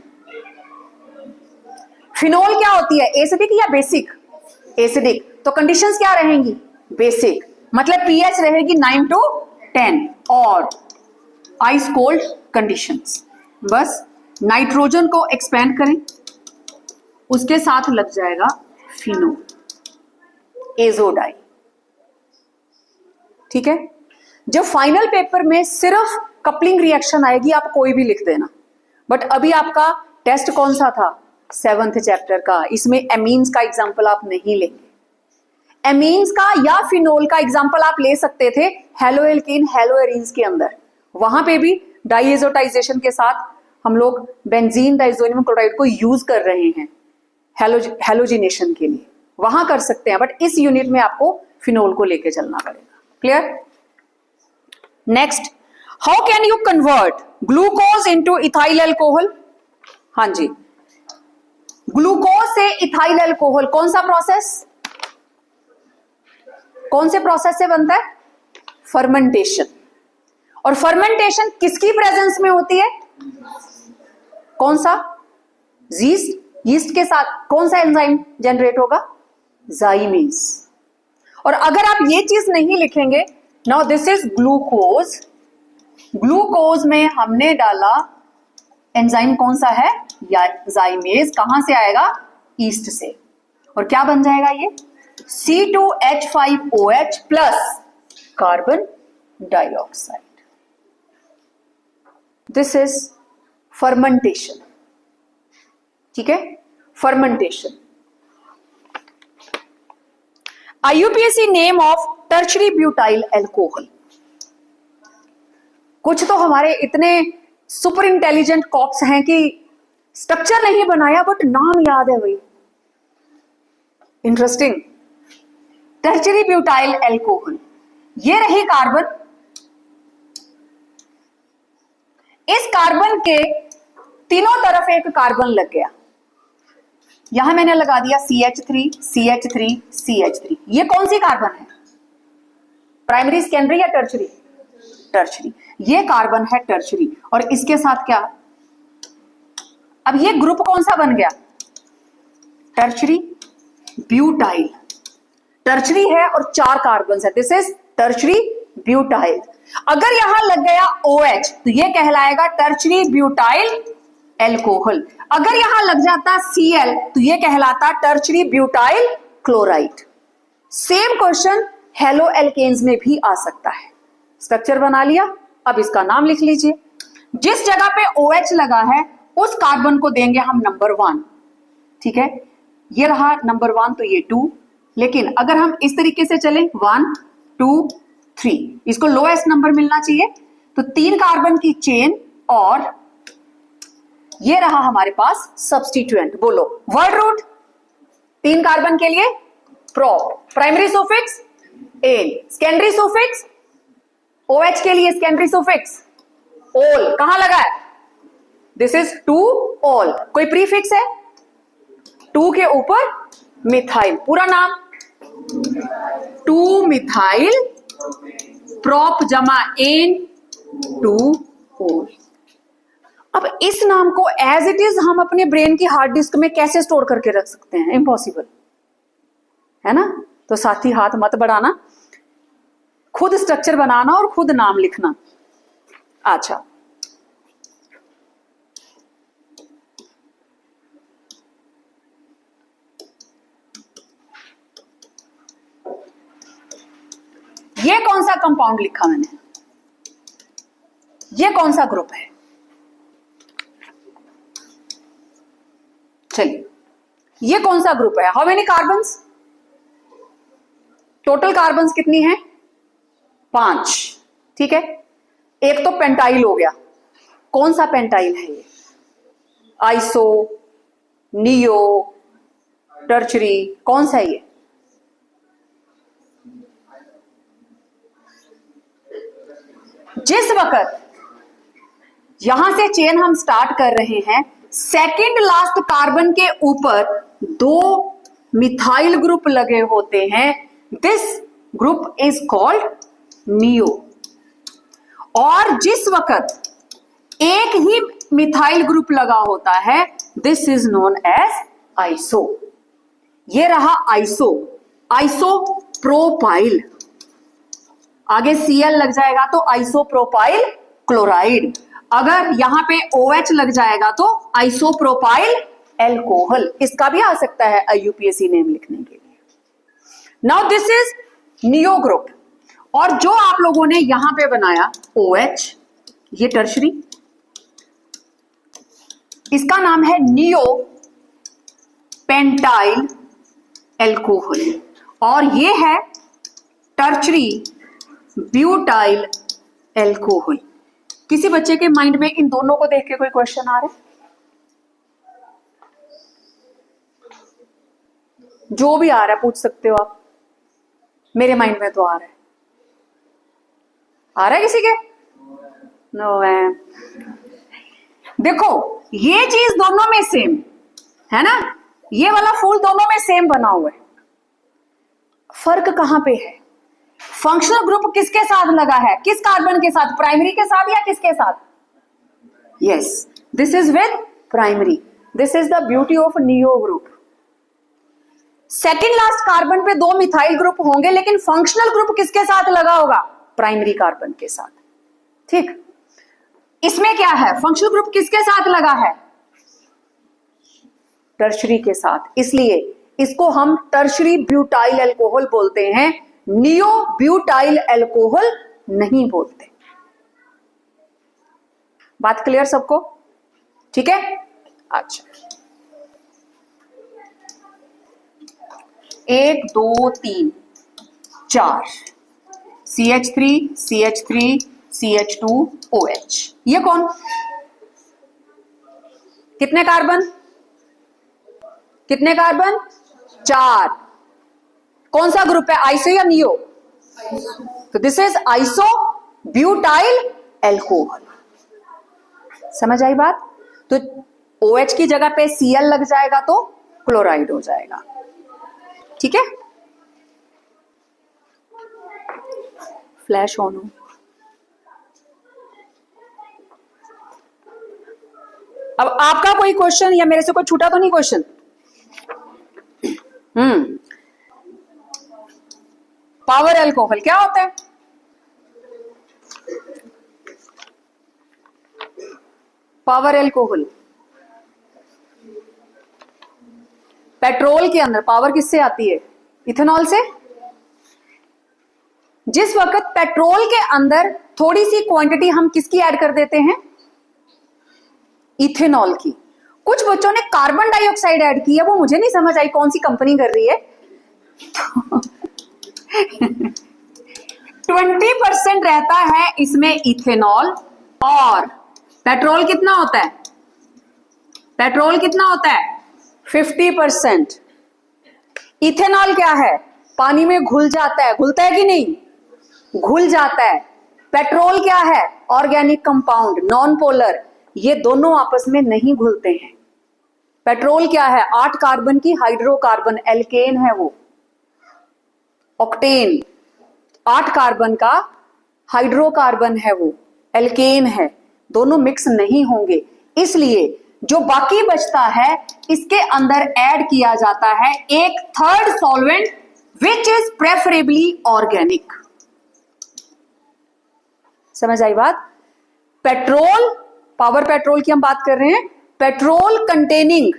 फिनोल क्या होती है, एसिडिक या बेसिक? एसिडिक, तो कंडीशंस क्या रहेंगी? बेसिक, मतलब पीएच रहेगी 9 to 10 और आइस कोल्ड कंडीशंस। बस नाइट्रोजन को एक्सपेंड करें, उसके साथ लग जाएगा फिनोल, एजोडाई। ठीक है, जब फाइनल पेपर में सिर्फ कपलिंग रिएक्शन आएगी आप कोई भी लिख देना। बट अभी आपका टेस्ट कौन सा था? 7th चैप्टर का। इसमें एमीन्स का एग्जांपल आप नहीं लेंगे। एमीन्स का या फिनोल का एग्जांपल आप ले सकते थे हेलोएल्कीन हेलोएरीन्स के अंदर, वहां पे भी डाइएजोटाइजेशन के साथ हम लोग बेंजीन डाइजोनियम क्लोराइड को यूज कर रहे हैं हेलोजिनेशन के लिए, वहां कर सकते हैं। बट इस यूनिट में आपको फिनोल को लेके चलना पड़ेगा। Clear? Next, how can you convert glucose into ethyl alcohol? हाँ जी, ग्लूकोज से इथाइल अल्कोहल कौन सा प्रोसेस, कौन से प्रोसेस से बनता है? फर्मेंटेशन। और फर्मेंटेशन किसकी प्रेजेंस में होती है? कौन सा? यीस्ट। यीस्ट के साथ कौन सा एंजाइम जनरेट होगा? जाइमेज। और अगर आप ये चीज नहीं लिखेंगे, now this is glucose, glucose में हमने डाला एंजाइम कौन सा है? या जाइमेज। कहां से आएगा? ईस्ट से। और क्या बन जाएगा ये? C2H5OH plus carbon dioxide. This is fermentation. ठीक है, fermentation. IUPAC name of tertiary butyl alcohol. कुछ तो हमारे इतने सुपर इंटेलिजेंट कॉप्स हैं कि स्ट्रक्चर नहीं बनाया बट नाम याद है भाई। इंटरेस्टिंग। टर्शरी ब्यूटाइल अल्कोहल, ये रही कार्बन। इस कार्बन के तीनों तरफ एक कार्बन लग गया। यहां मैंने लगा दिया CH3 CH3 CH3। ये कौन सी कार्बन है? प्राइमरी, सेकेंडरी या टर्शरी? टर्शरी। ये कार्बन है टर्शरी। और इसके साथ क्या? अब ये ग्रुप कौन सा बन गया? Tertiary butyl. टर्शरी है और 4 कार्बन है। This is tertiary butyl. अगर यहां लग गया OH तो ये कहलाएगा टर्शरी ब्यूटाइल एल्कोहल। अगर यहां लग जाता Cl तो ये कहलाता tertiary butyl chloride. Same question haloalkanes में भी आ सकता है। स्ट्रक्चर बना लिया, अब इसका नाम लिख लीजिए। जिस जगह पे OH लगा है उस कार्बन को देंगे हम नंबर 1। ठीक है, ये रहा नंबर 1 तो ये 2। लेकिन अगर हम इस तरीके से चलें 1 2 3, इसको लोएस्ट नंबर मिलना चाहिए। तो 3 कार्बन की चेन और ये रहा हमारे पास सब्स्टिट्यूएंट। बोलो वर्ड रूट। 3 कार्बन के लिए prop, primary suffix ane, secondary suffix OH के लिए सेकेंडरी सुफिक्स ओल। कहां लगा है? दिस इज 2 ओल। कोई प्रीफिक्स है? 2 के ऊपर मिथाइल। पूरा नाम 2 मिथाइल प्रोप जमा एन 2 ओल। अब इस नाम को एज इट इज हम अपने ब्रेन की हार्ड डिस्क में कैसे स्टोर करके रख सकते हैं? इम्पॉसिबल है ना। तो साथी हाथ मत बढ़ाना, खुद स्ट्रक्चर बनाना और खुद नाम लिखना। अच्छा, ये कौन सा कंपाउंड लिखा मैंने? ये कौन सा ग्रुप है? चलिए, ये कौन सा ग्रुप है? How many carbons? Total carbons कितनी है? 5। ठीक है, एक तो पेंटाइल हो गया। कौन सा पेंटाइल है ये? आइसो, नियो, टर्चरी, कौन सा है ये? जिस वक्त यहां से चेन हम स्टार्ट कर रहे हैं, सेकंड लास्ट कार्बन के ऊपर 2 मिथाइल ग्रुप लगे होते हैं, this group is called neo. और जिस वक्त एक ही मिथाइल ग्रुप लगा होता है, this is known as iso. ये रहा आइसो, आइसोप्रोपाइल, आगे Cl लग जाएगा तो आइसोप्रोपाइल क्लोराइड, अगर यहां पे OH लग जाएगा तो आइसोप्रोपाइल एल्कोहल। इसका भी आ सकता है IUPAC नेम लिखने के लिए। Now this is neo group, और जो आप लोगों ने यहां पे बनाया OH, ये टर्शरी, इसका नाम है नियो पेंटाइल एल्कोहल, और ये है टर्चरी ब्यूटाइल एल्कोहल। किसी बच्चे के माइंड में इन दोनों को देख के कोई क्वेश्चन आ रहा है? जो भी आ रहा है पूछ सकते हो आप, मेरे माइंड में तो आ रहा है। आ रहा है किसी के? No ma'am. देखो ये चीज दोनों में सेम है ना, ये वाला फूल दोनों में सेम बना हुआ है, फर्क कहां पे है? फंक्शनल ग्रुप किसके साथ लगा है, किस कार्बन के साथ, प्राइमरी के साथ या किसके साथ? Yes, this is with primary, this is the beauty of neo group. Second last carbon पे 2 मिथाइल ग्रुप होंगे, लेकिन फंक्शनल ग्रुप किसके साथ लगा होगा? प्राइमरी कार्बन के साथ। ठीक, इसमें क्या है, फंक्शनल ग्रुप किसके साथ लगा है? टर्शरी के साथ, इसलिए इसको हम टर्शरी ब्यूटाइल एल्कोहल बोलते हैं, नियो ब्यूटाइल एल्कोहल नहीं बोलते। बात क्लियर सबको? ठीक है, अच्छा 1 2 3 4 CH3 CH3 CH2 OH। ये कौन? कितने कार्बन? कितने कार्बन? 4। कौन सा ग्रुप है, आइसो या नियो? तो this is iso butyl alcohol. समझ आई बात? तो OH की जगह पे Cl लग जाएगा तो क्लोराइड हो जाएगा। ठीक है, फ्लैश ऑन हो। अब आपका कोई क्वेश्चन या मेरे से कोई छूटा तो नहीं क्वेश्चन? पावर एल्कोहल क्या होता है? पावर एल्कोहल, पेट्रोल के अंदर पावर किससे आती है? इथेनॉल से। जिस वक्त पेट्रोल के अंदर थोड़ी सी क्वांटिटी हम किसकी ऐड कर देते हैं? इथेनॉल की। कुछ बच्चों ने कार्बन डाइऑक्साइड ऐड की है, वो मुझे नहीं समझ आई कौन सी कंपनी कर रही है। 20% रहता है इसमें इथेनॉल, और पेट्रोल कितना होता है? पेट्रोल कितना होता है? 50%। इथेनॉल क्या है? पानी में घुल जाता है, घुलता है कि नहीं? घुल जाता है। पेट्रोल क्या है? ऑर्गेनिक कंपाउंड, नॉन पोलर, ये दोनों आपस में नहीं घुलते हैं। पेट्रोल क्या है? 8 कार्बन की हाइड्रोकार्बन, एल्केन है वो। ऑक्टेन 8 कार्बन का हाइड्रोकार्बन है वो, एल्केन है, दोनों मिक्स नहीं होंगे। इसलिए जो बाकी बचता है इसके अंदर ऐड किया जाता है एक third solvent which is preferably organic. समझ आई बात? पेट्रोल, पावर पेट्रोल की हम बात कर रहे हैं, petrol containing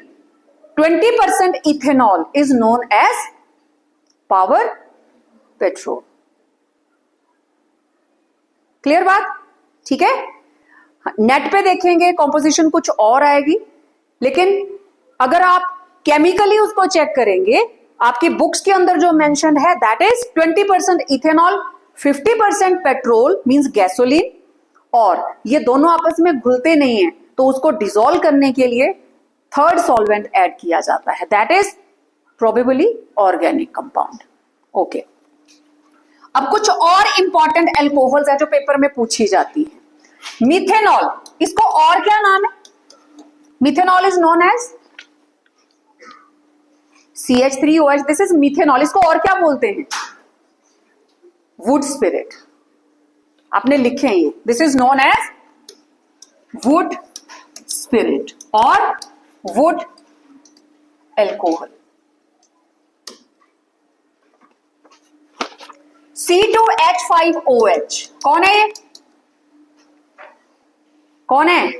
20% ethanol is known as power petrol. Clear बात? ठीक है, नेट पे देखेंगे कॉम्पोजिशन कुछ और आएगी, लेकिन अगर आप केमिकली उसको चेक करेंगे, आपकी बुक्स के अंदर जो मेंशन है that is 20% ethanol, 50% petrol means gasoline, और ये दोनों आपस में घुलते नहीं है, तो उसको डिसॉल्व करने के लिए थर्ड सॉल्वेंट ऐड किया जाता है, that is probably organic compound. Okay, अब कुछ और इंपॉर्टेंट एल्कोहल्स है जो पेपर में पूछी जाती है। मिथेनॉल, इसको और क्या नाम है? Methanol is known as CH3OH, this is methanol. इसको और क्या बोलते हैं? Wood spirit. आपने लिखे हैं ये, this is known as wood spirit और वुड एल्कोहल। C2H5OH कौन है ये? कौन है?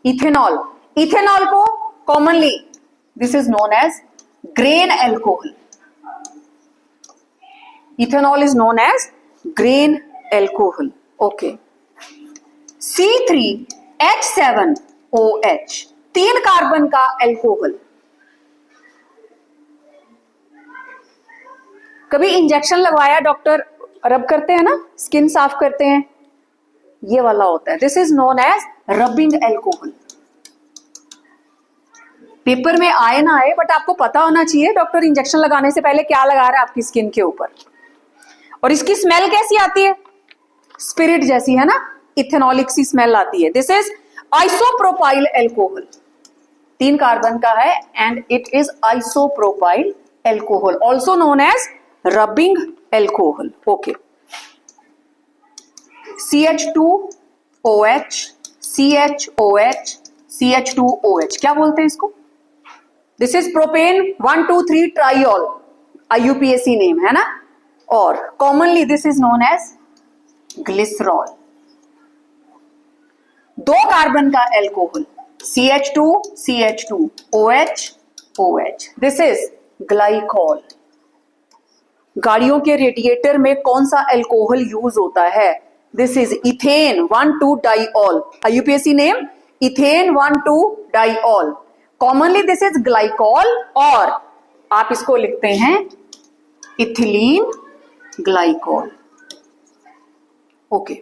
इथेनॉल। इथेनॉल को commonly this is known as grain alcohol. Ethanol is known as grain alcohol. Okay, C3H7OH 3 carbon का एल्कोहल। कभी इंजेक्शन लगवाया, डॉक्टर रब करते हैं ना, स्किन साफ करते हैं, ये वाला होता है, this is known as rubbing alcohol. Paper में आए ना आए, बट आपको पता होना चाहिए डॉक्टर इंजेक्शन लगाने से पहले क्या लगा रहा है आपकी स्किन के ऊपर। और इसकी स्मेल कैसी आती है? स्पिरिट जैसी है ना, इथेनॉलिक सी स्मेल आती है। This is isopropyl alcohol, 3 carbon का है and it is isopropyl alcohol, also known as rubbing alcohol. Okay, CH2OH, CHOH, CH2OH क्या बोलते हैं इसको? This is propane 1,2,3 triol, IUPAC name है ना, और commonly this is known as glycerol. 2 carbon का alcohol, CH2, CH2, OH, OH, this is glycol. गाड़ियों के रेडिएटर में कौन सा एल्कोहल यूज होता है? This is ethane one two diol, IUPAC name ethane one two diol, commonly this is glycol, और आप इसको लिखते हैं ethylene glycol. Okay,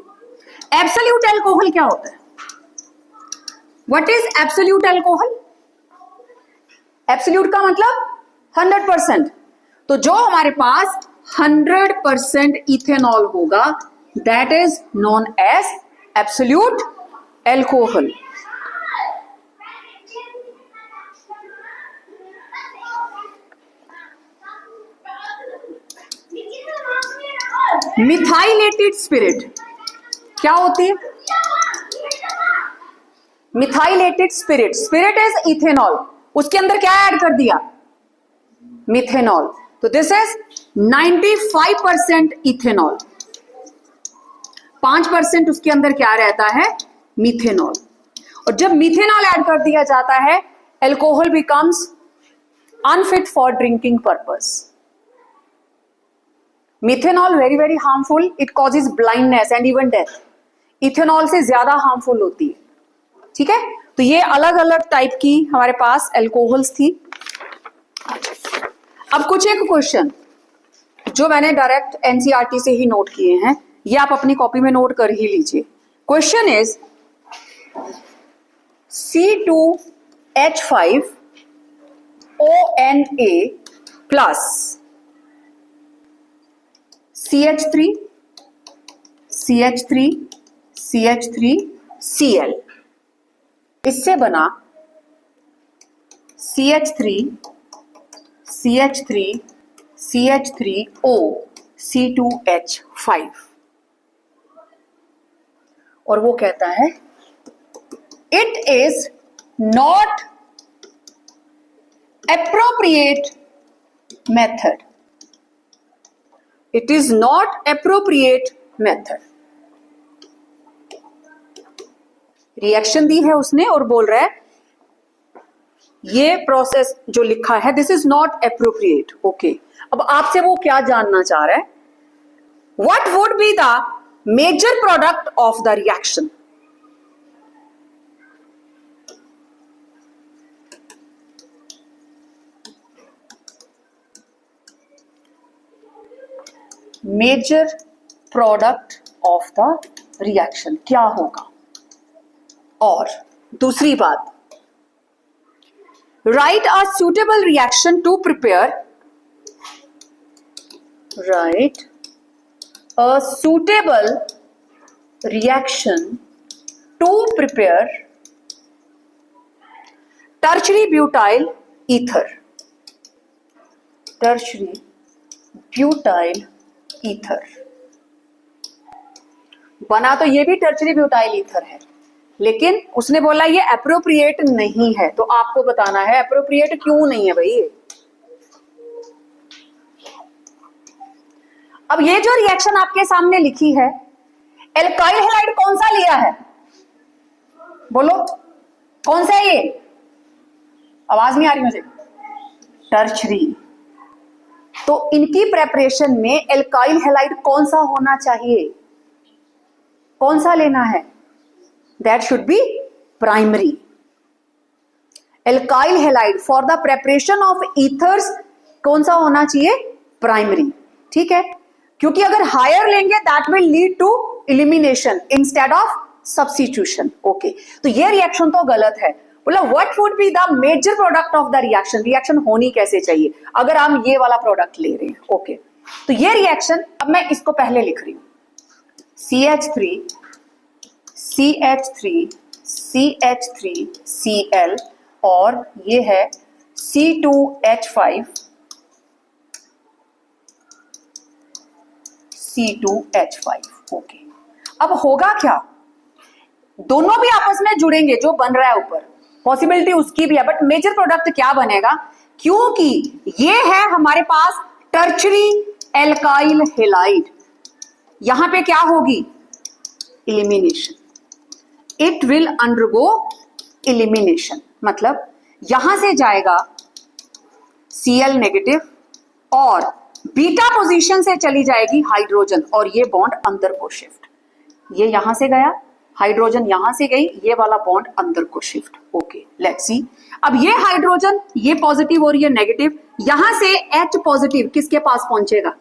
absolute alcohol क्या होता है? What is absolute alcohol? Absolute का मतलब 100%। तो जो हमारे पास 100% इथेनॉल होगा, that is known as absolute alcohol. Methylated spirit क्या होती है? Methylated spirit, spirit is ethanol, उसके अंदर क्या ऐड कर दिया? मिथेनॉल। तो दिस इज 95% इथेनॉल, 5% उसके अंदर क्या रहता है? मिथेनॉल। और जब मिथेनॉल ऐड कर दिया जाता है, alcohol becomes unfit for drinking purpose. Methanol very very harmful, it causes blindness and even death. Ethanol से ज्यादा हार्मफुल होती है। ठीक है, तो ये अलग अलग टाइप की हमारे पास एल्कोहल्स थी। अब कुछ एक क्वेश्चन जो मैंने डायरेक्ट एनसीईआरटी से ही नोट किए हैं, ये आप अपनी कॉपी में नोट कर ही लीजिए। Question is C2H5ONA plus CH3 CH3 CH3Cl, इससे बना CH3 CH3 CH3O C2H5, और वो कहता है it is not appropriate method, it is not appropriate method. Reaction दी है उसने और बोल रहा है ये प्रोसेस जो लिखा है this is not appropriate. Okay, अब आपसे वो क्या जानना चाह रहा है? What would be the major product of the reaction? Major product of the reaction क्या होगा? और दूसरी बात, write a suitable reaction to prepare, write a suitable reaction to prepare tertiary butyl ether, tertiary butyl ether। बना तो ये भी टर्चरी ब्यूटाइल ईथर है, लेकिन उसने बोला ये एप्रोप्रिएट नहीं है, तो आपको बताना है एप्रोप्रिएट क्यों नहीं है भाई। अब ये जो रिएक्शन आपके सामने लिखी है, एल्काइल हैलाइड कौन सा लिया है, बोलो कौन सा है ये, आवाज नहीं आ रही मुझे, टर्चरी। तो इनकी प्रेपरेशन में एल्काइल हैलाइड कौन सा होना चाहिए, कौन सा लेना है, that should be primary. Alkyl halide for the preparation of ethers कौन सा होना चाहिए, प्राइमरी। ठीक है, क्योंकि अगर हायर लेंगे that will lead to elimination instead of substitution. Okay, तो ये रिएक्शन तो गलत है। बोला what would be the major product of the reaction, reaction होनी कैसे चाहिए अगर हम ये वाला प्रोडक्ट ले रहे हैं। ओके, तो ये रिएक्शन, अब मैं इसको पहले लिख रही हूं, CH3 CH3 CH3 Cl और ये है C2H5 C2H5। ओके, अब होगा क्या, दोनों भी आपस में जुड़ेंगे, जो बन रहा है ऊपर पॉसिबिलिटी उसकी भी है, बट मेजर प्रोडक्ट क्या बनेगा, क्योंकि ये है हमारे पास टर्चरी एल्काइल हैलाइड, यहां पे क्या होगी, elimination, it will undergo elimination, मतलब यहां से जाएगा Cl नेगेटिव और बीटा पोजीशन से चली जाएगी हाइड्रोजन और ये बॉन्ड अंदर को शिफ्ट, ये यहां से गया हाइड्रोजन, यहां से गई, ये वाला बॉन्ड अंदर को शिफ्ट। ओके, लेट्स सी, अब ये हाइड्रोजन ये पॉजिटिव और ये नेगेटिव, यहां से H पॉजिटिव किसके पास पहुंचेगा,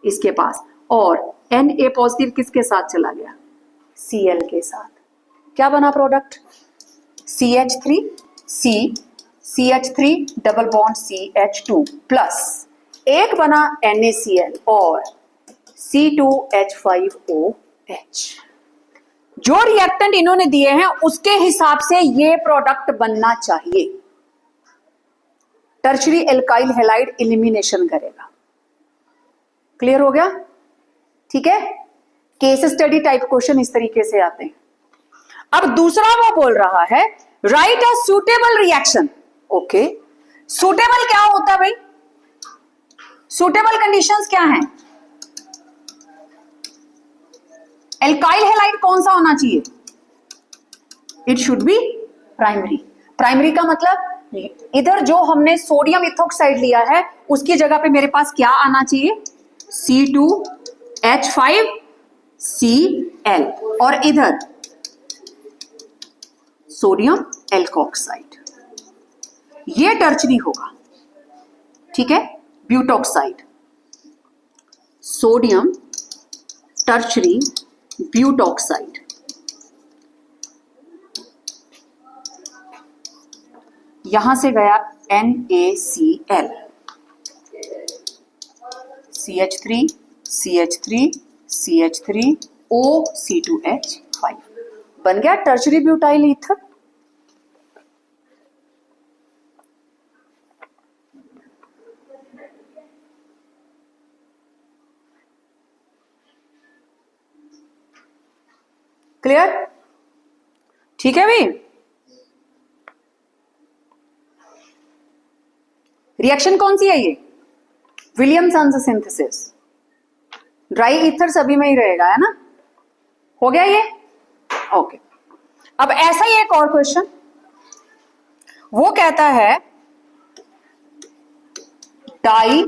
इसके पास, और Na पॉजिटिव किसके साथ चला गया, Cl के साथ। क्या बना product, CH3 C CH3 double bond CH2 plus एक बना NaCl और C2H5OH। जो रिएक्टेंट इन्होंने दिए हैं उसके हिसाब से ये प्रोडक्ट बनना चाहिए, टर्शरी एल्काइल हैलाइड एलिमिनेशन करेगा। क्लियर हो गया, ठीक है। केस स्टडी टाइप क्वेश्चन इस तरीके से आते हैं। अब दूसरा वो बोल रहा है right a suitable reaction. Okay, suitable क्या होता है भाई, सुटेबल कंडीशंस क्या हैं, एल्काइल हैलाइड कौन सा होना चाहिए, it should be primary. Primary का मतलब इधर जो हमने सोडियम इथोक्साइड लिया है उसकी जगह पे मेरे पास क्या आना चाहिए, C2H5Cl और इधर सोडियम एल्कोक्साइड, ये टर्चरी होगा, ठीक है, ब्यूटॉक्साइड, सोडियम टर्चरी ब्यूटॉक्साइड। यहां से गया NaCl, CH3 CH3 CH3 O C2H5 बन गया टर्चरी ब्यूटाइल ईथर। क्लियर, ठीक है भाई। रिएक्शन कौन सी है ये, विलियमसन सिंथेसिस, ड्राई ईथर सभी में ही रहेगा, है ना, हो गया ये। ओके, अब ऐसा ही एक और क्वेश्चन, वो कहता है di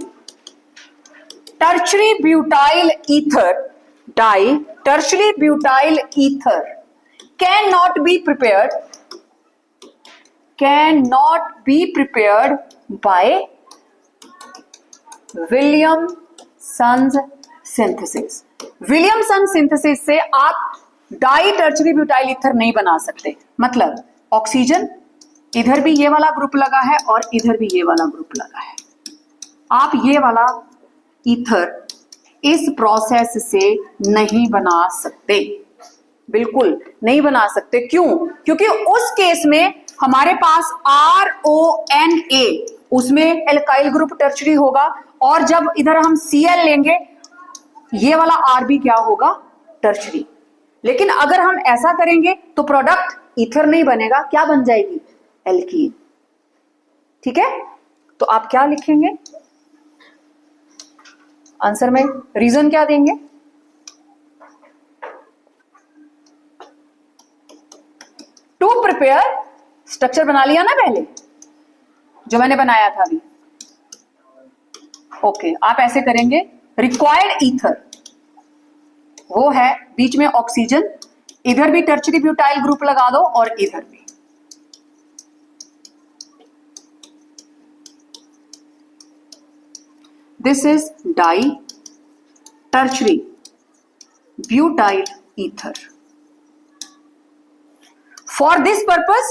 tertiary butyl ether, di tertiary butyl ether can not be prepared by Williamson synthesis. Williamson synthesis से आप डाई टर्शरी ब्यूटाइल ईथर नहीं बना सकते, मतलब ऑक्सीजन इधर भी ये वाला ग्रुप लगा है और इधर भी ये वाला ग्रुप लगा है। आप ये वाला ईथर इस प्रोसेस से नहीं बना सकते, बिल्कुल नहीं बना सकते। क्यों? क्योंकि उस केस में हमारे पास RONA, उसमें एल्काइल ग्रुप टर्शरी होगा, और जब इधर हम Cl लेंगे ये वाला R भी क्या होगा? टर्शरी। लेकिन अगर हम ऐसा करेंगे तो प्रोडक्ट ईथर नहीं बनेगा, क्या बन जाएगी? एल्कीन। ठीक है, तो आप क्या लिखेंगे आंसर में? रीजन क्या देंगे? टू प्रिपेयर, स्ट्रक्चर बना लिया ना पहले जो मैंने बनाया था अभी। ओके, आप ऐसे करेंगे, रिक्वायर्ड ईथर वो है बीच में ऑक्सीजन, इधर भी टर्शरी ब्यूटाइल ग्रुप लगा दो और इधर भी। This is di tertiary butyl ether. For this purpose,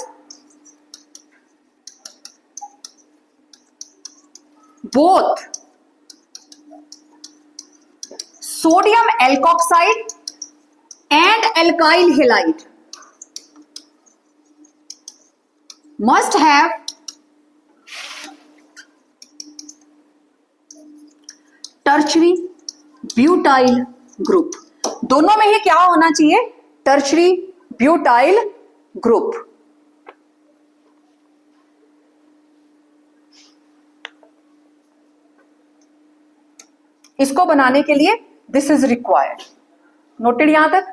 both sodium alkoxide and alkyl halide must have tertiary butyl group। दोनों में ही क्या होना चाहिए? tertiary butyl group. इसको बनाने के लिए दिस इज रिक्वायर्ड। नोटेड यहां तक?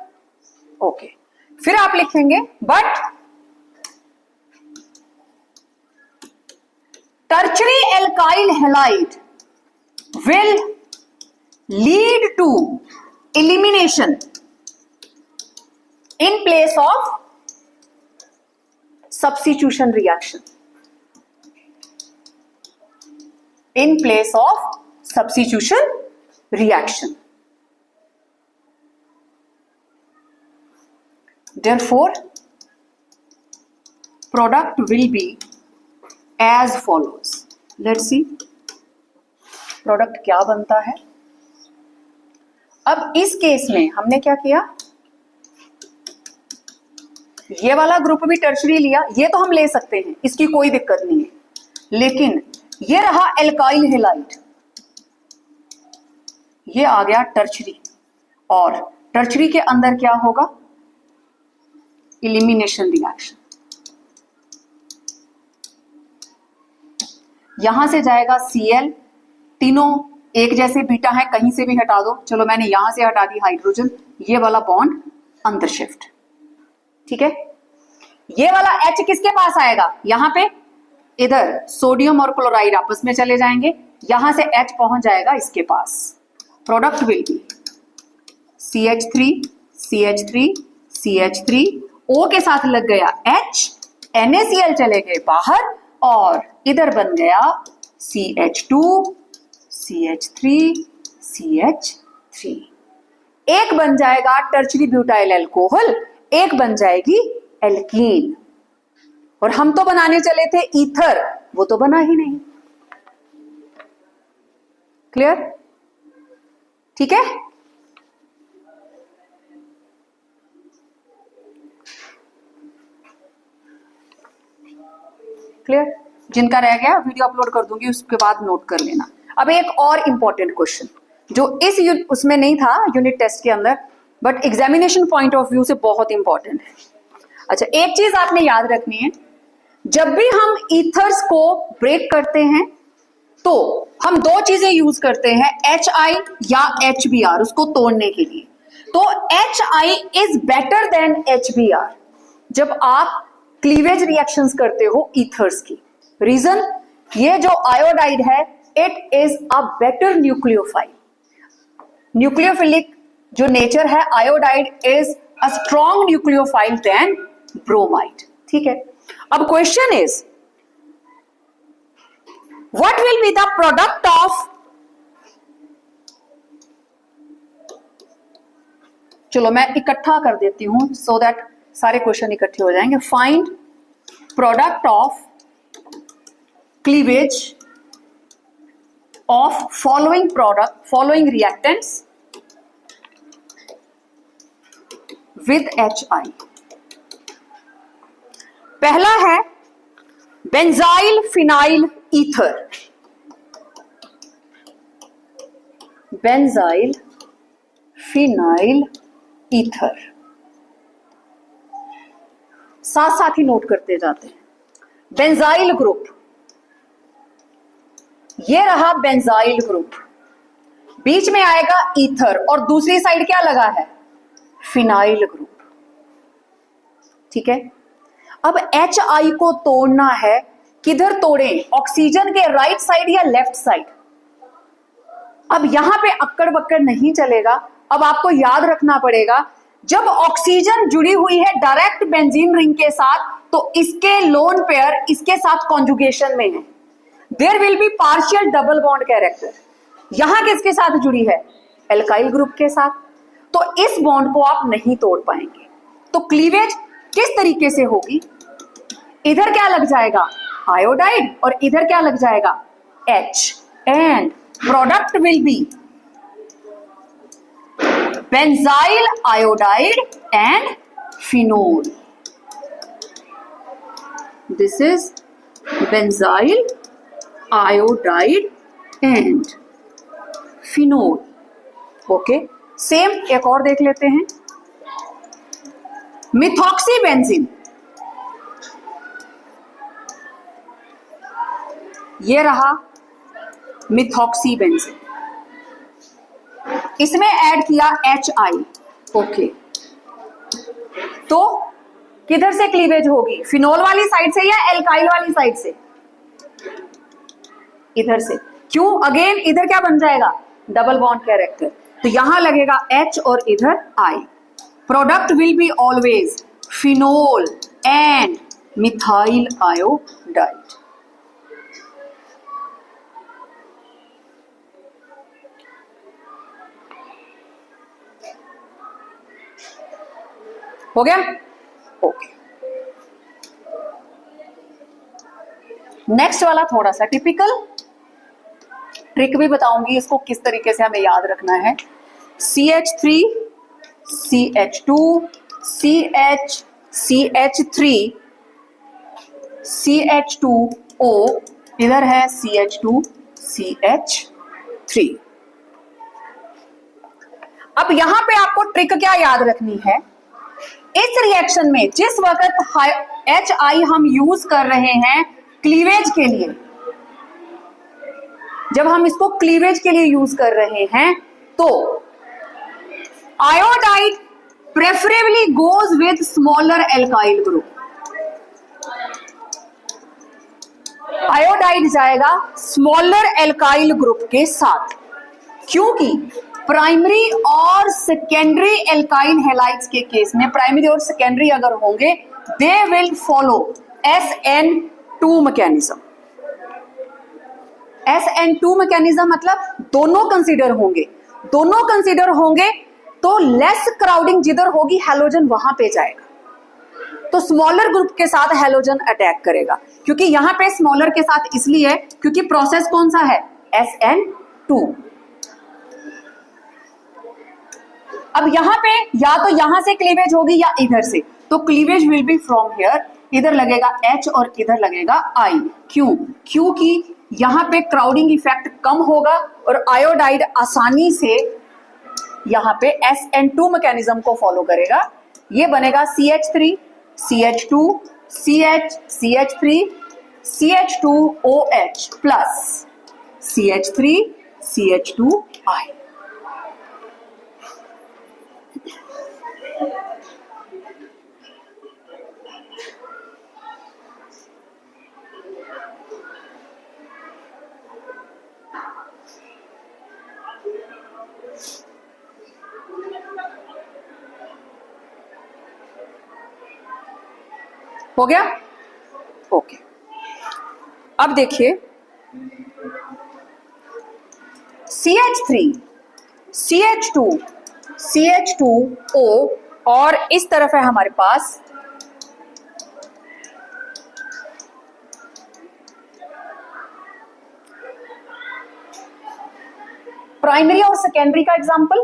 ओके, फिर आप लिखेंगे but tertiary alkyl halide will lead to elimination in place of substitution reaction, in place of substitution reaction. Therefore, product will be as follows. Let's see product क्या बनता है। अब इस केस में हमने क्या किया, ये वाला ग्रुप भी टर्शरी लिया, ये तो हम ले सकते हैं, इसकी कोई दिक्कत नहीं है, लेकिन ये रहा एल्काइल हैलाइड, ये आ गया टर्शरी, और टर्शरी के अंदर क्या होगा? Elimination reaction. यहां से जाएगा Cl, तीनों एक जैसे बीटा है, कहीं से भी हटा दो, चलो मैंने यहां से हटा दी हाइड्रोजन, ये वाला बॉन्ड अंदर शिफ्ट। ठीक है, ये वाला H किसके पास आएगा? यहां पे इधर सोडियम और क्लोराइड आपस में चले जाएंगे, यहां से H पहुंच जाएगा इसके पास। Product will be CH3 CH3 CH3, O के साथ लग गया H, NaCl चले गए बाहर, और इधर बन गया CH2 CH3 CH3। एक बन जाएगा टर्शरी ब्यूटाइल अल्कोहल, एक बन जाएगी एल्कीन। और हम तो बनाने चले थे ईथर, वो तो बना ही नहीं। क्लियर? ठीक है, क्लियर? जिनका रह गया वीडियो अपलोड कर दूंगी, उसके बाद नोट कर लेना। अब एक और इंपॉर्टेंट क्वेश्चन जो इस उसमें नहीं था यूनिट टेस्ट के अंदर, but examination point of view से बहुत इंपॉर्टेंट है। अच्छा, एक चीज आपने याद रखनी है, जब भी हम ईथर्स को ब्रेक करते हैं तो हम दो चीजें यूज करते हैं, HI या HBr, उसको तोड़ने के लिए। तो HI is better than HBr जब आप क्लीवेज रिएक्शंस करते हो ईथर्स की। रीजन, ये जो आयोडाइड है it is a better nucleophile, nucleophilic जो नेचर है iodide is a strong nucleophile than bromide. ठीक है, अब question is what will be the product of, चलो मैं इकट्ठा कर देती हूं सो दैट सारे क्वेश्चन इकट्ठे हो जाएंगे। Find product of cleavage of following reactants with HI। पहला है benzyl phenyl ether, benzyl phenyl ether, साथ साथ ही नोट करते जाते हैं। बेंजाइल ग्रुप, ये रहा बेंजाइल ग्रुप, बीच में आएगा ईथर और दूसरी साइड क्या लगा है, फिनाइल ग्रुप। ठीक है, अब HI को तोड़ना है, किधर तोड़ें, ऑक्सीजन के राइट साइड या लेफ्ट साइड। अब यहां पे अक्कड़ बक्कड़ नहीं चलेगा। अब आपको याद रखना पड़ेगा, जब ऑक्सीजन जुड़ी हुई है डायरेक्ट बेंजीन रिंग के साथ, तो इसके लोन पेयर इसके साथ कॉन्जुगेशन में है, there will be partial double bond character. यहां किसके साथ जुड़ी है, एल्काइल ग्रुप के साथ, तो इस बॉन्ड को आप नहीं तोड़ पाएंगे। तो क्लीवेज किस तरीके से होगी, इधर क्या लग जाएगा, आयोडाइड, और इधर क्या लग जाएगा, H, and product will B benzyl iodide and phenol. This is benzyl iodide and phenol. Okay, same एक और देख लेते हैं, मिथॉक्सीबेंजीन, ये रहा मिथॉक्सीबेंजीन, इसमें ऐड किया HI। ओके, तो किधर से क्लीवेज होगी, फिनोल वाली साइड से या एल्काइल वाली साइड से, इधर से। क्यों, अगेन इधर क्या बन जाएगा, डबल बॉन्ड कैरेक्टर, तो यहां लगेगा H और इधर I। Product will be always phenol and methyl iodide. हो गया, ओके। नेक्स्ट वाला थोड़ा सा टिपिकल, ट्रिक भी बताऊंगी इसको किस तरीके से हमें याद रखना है। CH3 CH2 CH CH3 CH2O, इधर है CH2 CH3। अब यहां पे आपको ट्रिक क्या याद रखनी है, इस रिएक्शन में जिस वक्त HI हम यूज कर रहे हैं क्लीवेज के लिए, जब हम इसको क्लीवेज के लिए यूज कर रहे हैं, तो iodide preferably goes with smaller alkyl group. Iodide जाएगा स्मॉलर एल्काइल ग्रुप के साथ, क्योंकि प्राइमरी और सेकेंडरी एल्काइल हैलाइड्स के केस में, प्राइमरी और सेकेंडरी अगर होंगे, they will follow SN2 mechanism. SN2 mechanism मतलब दोनों कंसीडर होंगे, दोनों कंसीडर होंगे तो लेस क्राउडिंग जिधर होगी हैलोजन वहां पे जाएगा, तो स्मॉलर ग्रुप के साथ हैलोजन अटैक करेगा। क्योंकि यहां पे स्मॉलर के साथ इसलिए क्योंकि प्रोसेस कौन सा है, SN2। अब यहां पे या तो यहां से क्लीवेज होगी या इधर से, तो cleavage will be from here, इधर लगेगा H और इधर लगेगा I। क्यों, क्योंकि यहां पे क्राउडिंग इफेक्ट कम होगा और आयोडाइड आसानी से यहां पे SN2 मैकेनिज्म को फॉलो करेगा। ये बनेगा CH3 CH2 CH CH3 CH2OH plus CH3 CH2I। हो गया, ओके। अब देखिए CH3 CH2 CH2O और इस तरफ है हमारे पास प्राइमरी और सेकेंडरी का एग्जांपल।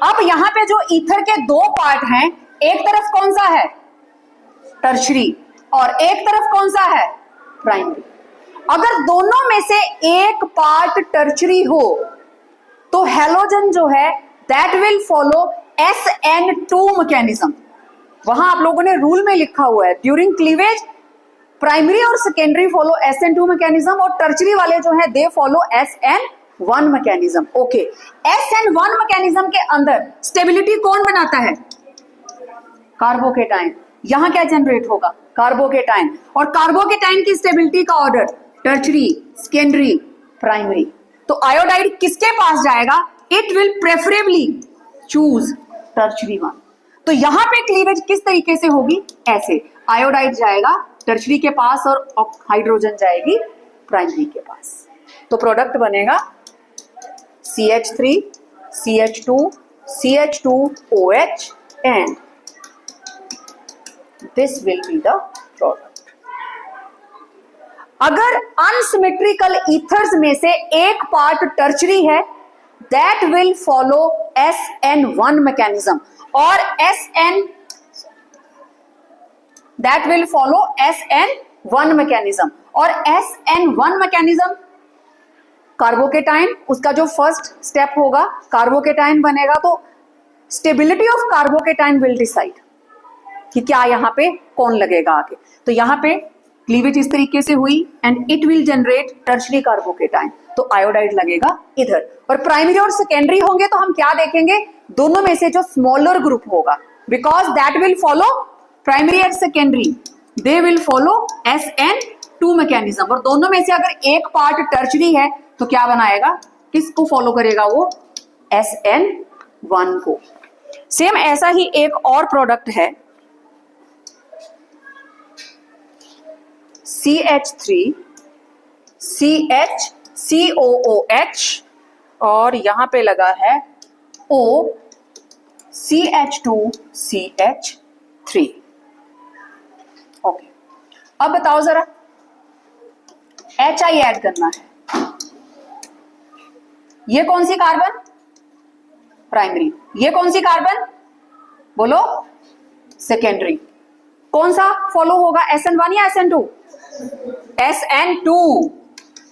अब यहां पे जो ईथर के दो पार्ट हैं, एक तरफ कौन सा है, टर्शरी, और एक तरफ कौन सा है, प्राइमरी। अगर दोनों में से एक पार्ट टर्शरी हो तो हैलोजन जो है that will follow SN2 mechanism. वहां आप लोगों ने रूल में लिखा हुआ है ड्यूरिंग क्लीवेज प्राइमरी और सेकेंडरी फॉलो SN2 मैकेनिज्म, और टर्शरी वाले जो है they follow SN1 mechanism. Okay, SN1 mechanism के अंदर स्टेबिलिटी कौन बनाता है, कार्बोकेटाइन। यहां क्या जनरेट होगा, कार्बोकेटाइन, और कार्बोकेटाइन की स्टेबिलिटी का ऑर्डर टर्शरी, सेकेंडरी, प्राइमरी। तो आयोडाइड किसके पास जाएगा, it will preferably choose tertiary one. तो यहां पे क्लीवेज किस तरीके से होगी, ऐसे आयोडाइड जाएगा टर्शरी के पास और हाइड्रोजन जाएगी प्राइमरी के पास। तो प्रोडक्ट बनेगा CH3 CH2 CH2OH and this will be the product. अगर अनसिमेट्रिकल ईथर्स में से एक पार्ट टर्शरी है that will follow SN1 mechanism, और that will follow SN1 mechanism. और SN1 मैकेनिज्म कार्बोकेटाइन, उसका जो फर्स्ट स्टेप होगा कार्बोकेटाइन बनेगा, तो stability of carbocation will decide कि क्या यहां पे कौन लगेगा आगे। तो यहां पे क्लीवेज इस तरीके से हुई and it will generate tertiary carbocation, तो आयोडाइड लगेगा इधर। और प्राइमरी और सेकेंडरी होंगे तो हम क्या देखेंगे, दोनों में से जो स्मॉलर ग्रुप होगा, because that will follow primary and secondary, they will follow SN2 mechanism. और दोनों में से अगर एक पार्ट टर्शरी है तो क्या बनाएगा, किसको फॉलो करेगा वो, SN1 को। सेम ऐसा ही एक और प्रोडक्ट है CH3 CH और यहां पे लगा है O CH2 CH3। ओके, अब बताओ जरा, HI ऐड करना है, ये कौन सी कार्बन, प्राइमरी, ये कौन सी कार्बन, बोलो, सेकेंडरी। कौन सा फॉलो होगा, SN1 या SN2, SN2।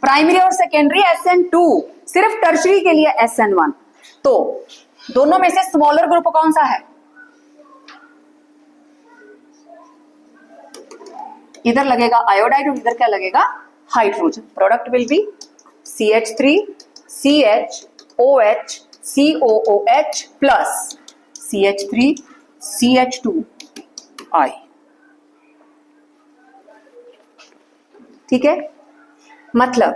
प्राइमरी और सेकेंडरी SN2, सिर्फ टर्शरी के लिए SN1। तो दोनों में से स्मॉलर ग्रुप कौन सा है, इधर लगेगा आयोडाइड और इधर क्या लगेगा, hydrogen. Product will be CH3 CHOH COOH plus CH3 CH2I। ठीक है, मतलब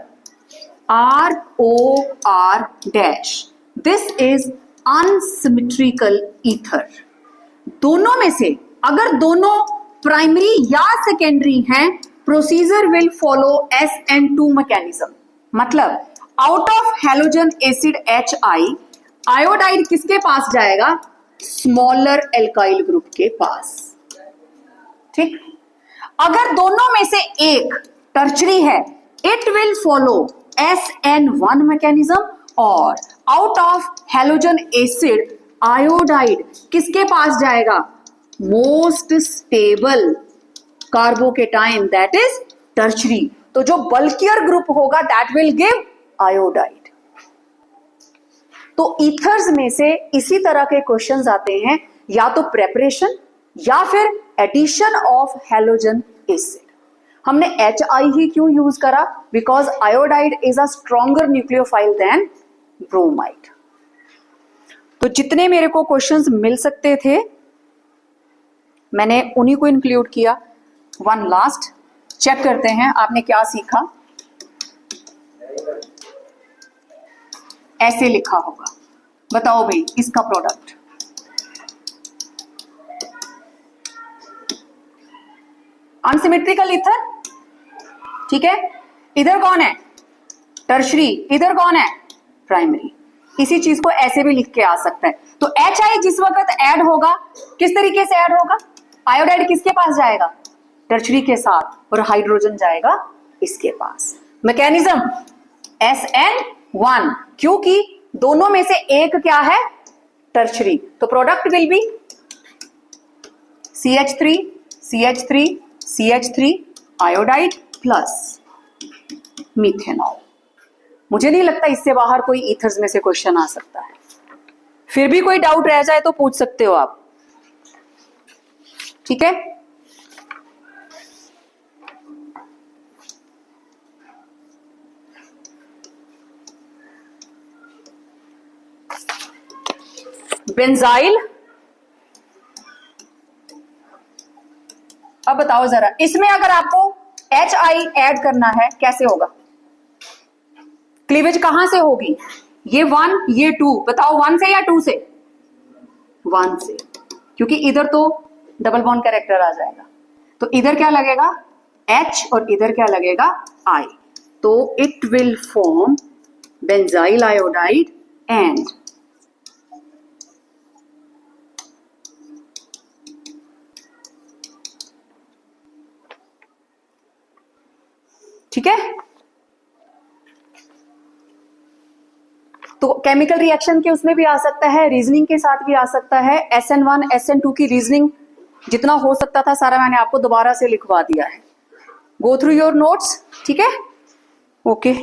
ROR dash, this is unsymmetrical ether. दोनों में से अगर दोनों प्राइमरी या सेकेंडरी हैं, procedure will follow SN2 mechanism. मतलब out of halogen acid HI, iodide किसके पास जाएगा, स्मॉलर एल्काइल ग्रुप के पास। ठीक, अगर दोनों में से एक टर्शरी है, it will follow SN1 mechanism, और out of halogen acid iodide किसके पास जाएगा, most stable carbocation that is tertiary. तो जो बल्कियर ग्रुप होगा दैट विल गिव आयोडाइड। तो ईथर्स में से इसी तरह के क्वेश्चंस आते हैं, या तो प्रेपरेशन या फिर एडिशन ऑफ हैलोजन एसिड। हमने HI ही क्यों यूज करा, because iodide is a stronger nucleophile than bromide. तो जितने मेरे को क्वेश्चंस मिल सकते थे मैंने उन्हीं को इंक्लूड किया। वन लास्ट चेक करते हैं आपने क्या सीखा। ऐसे लिखा होगा, बताओ भाई इसका प्रोडक्ट, अनसिमेट्रिकल ईथर, ठीक है। इधर कौन है, टर्शरी, इधर कौन है, प्राइमरी। इसी चीज को ऐसे भी लिख के आ सकता है। तो HI जिस वक्त ऐड होगा किस तरीके से ऐड होगा, आयोडाइड किसके पास जाएगा, टर्शरी के साथ, और हाइड्रोजन जाएगा इसके पास। मैकेनिज्म SN1, क्योंकि दोनों में से एक क्या है, टर्शरी, तो product will be CH3 CH3 CH3 iodide plus methanol. मुझे नहीं लगता इससे बाहर कोई ईथर्स में से क्वेश्चन आ सकता है। फिर भी कोई डाउट रह जाए तो पूछ सकते हो आप, ठीक है। बेंजाइल, अब बताओ जरा, इसमें अगर आपको HI ऐड करना है कैसे होगा, क्लीवेज कहां से होगी, ये 1 ये 2, बताओ 1 से या 2 से, 1 से, क्योंकि इधर तो डबल बॉन्ड कैरेक्टर आ जाएगा, तो इधर क्या लगेगा H और इधर क्या लगेगा I, तो it will form benzyl iodide and ठीक है। तो केमिकल रिएक्शन के उसमें भी आ सकता है, रीजनिंग के साथ भी आ सकता है। SN1 SN2 की रीजनिंग जितना हो सकता था सारा मैंने आपको दोबारा से लिखवा दिया है। गो थ्रू योर नोट्स, ठीक है, ओके।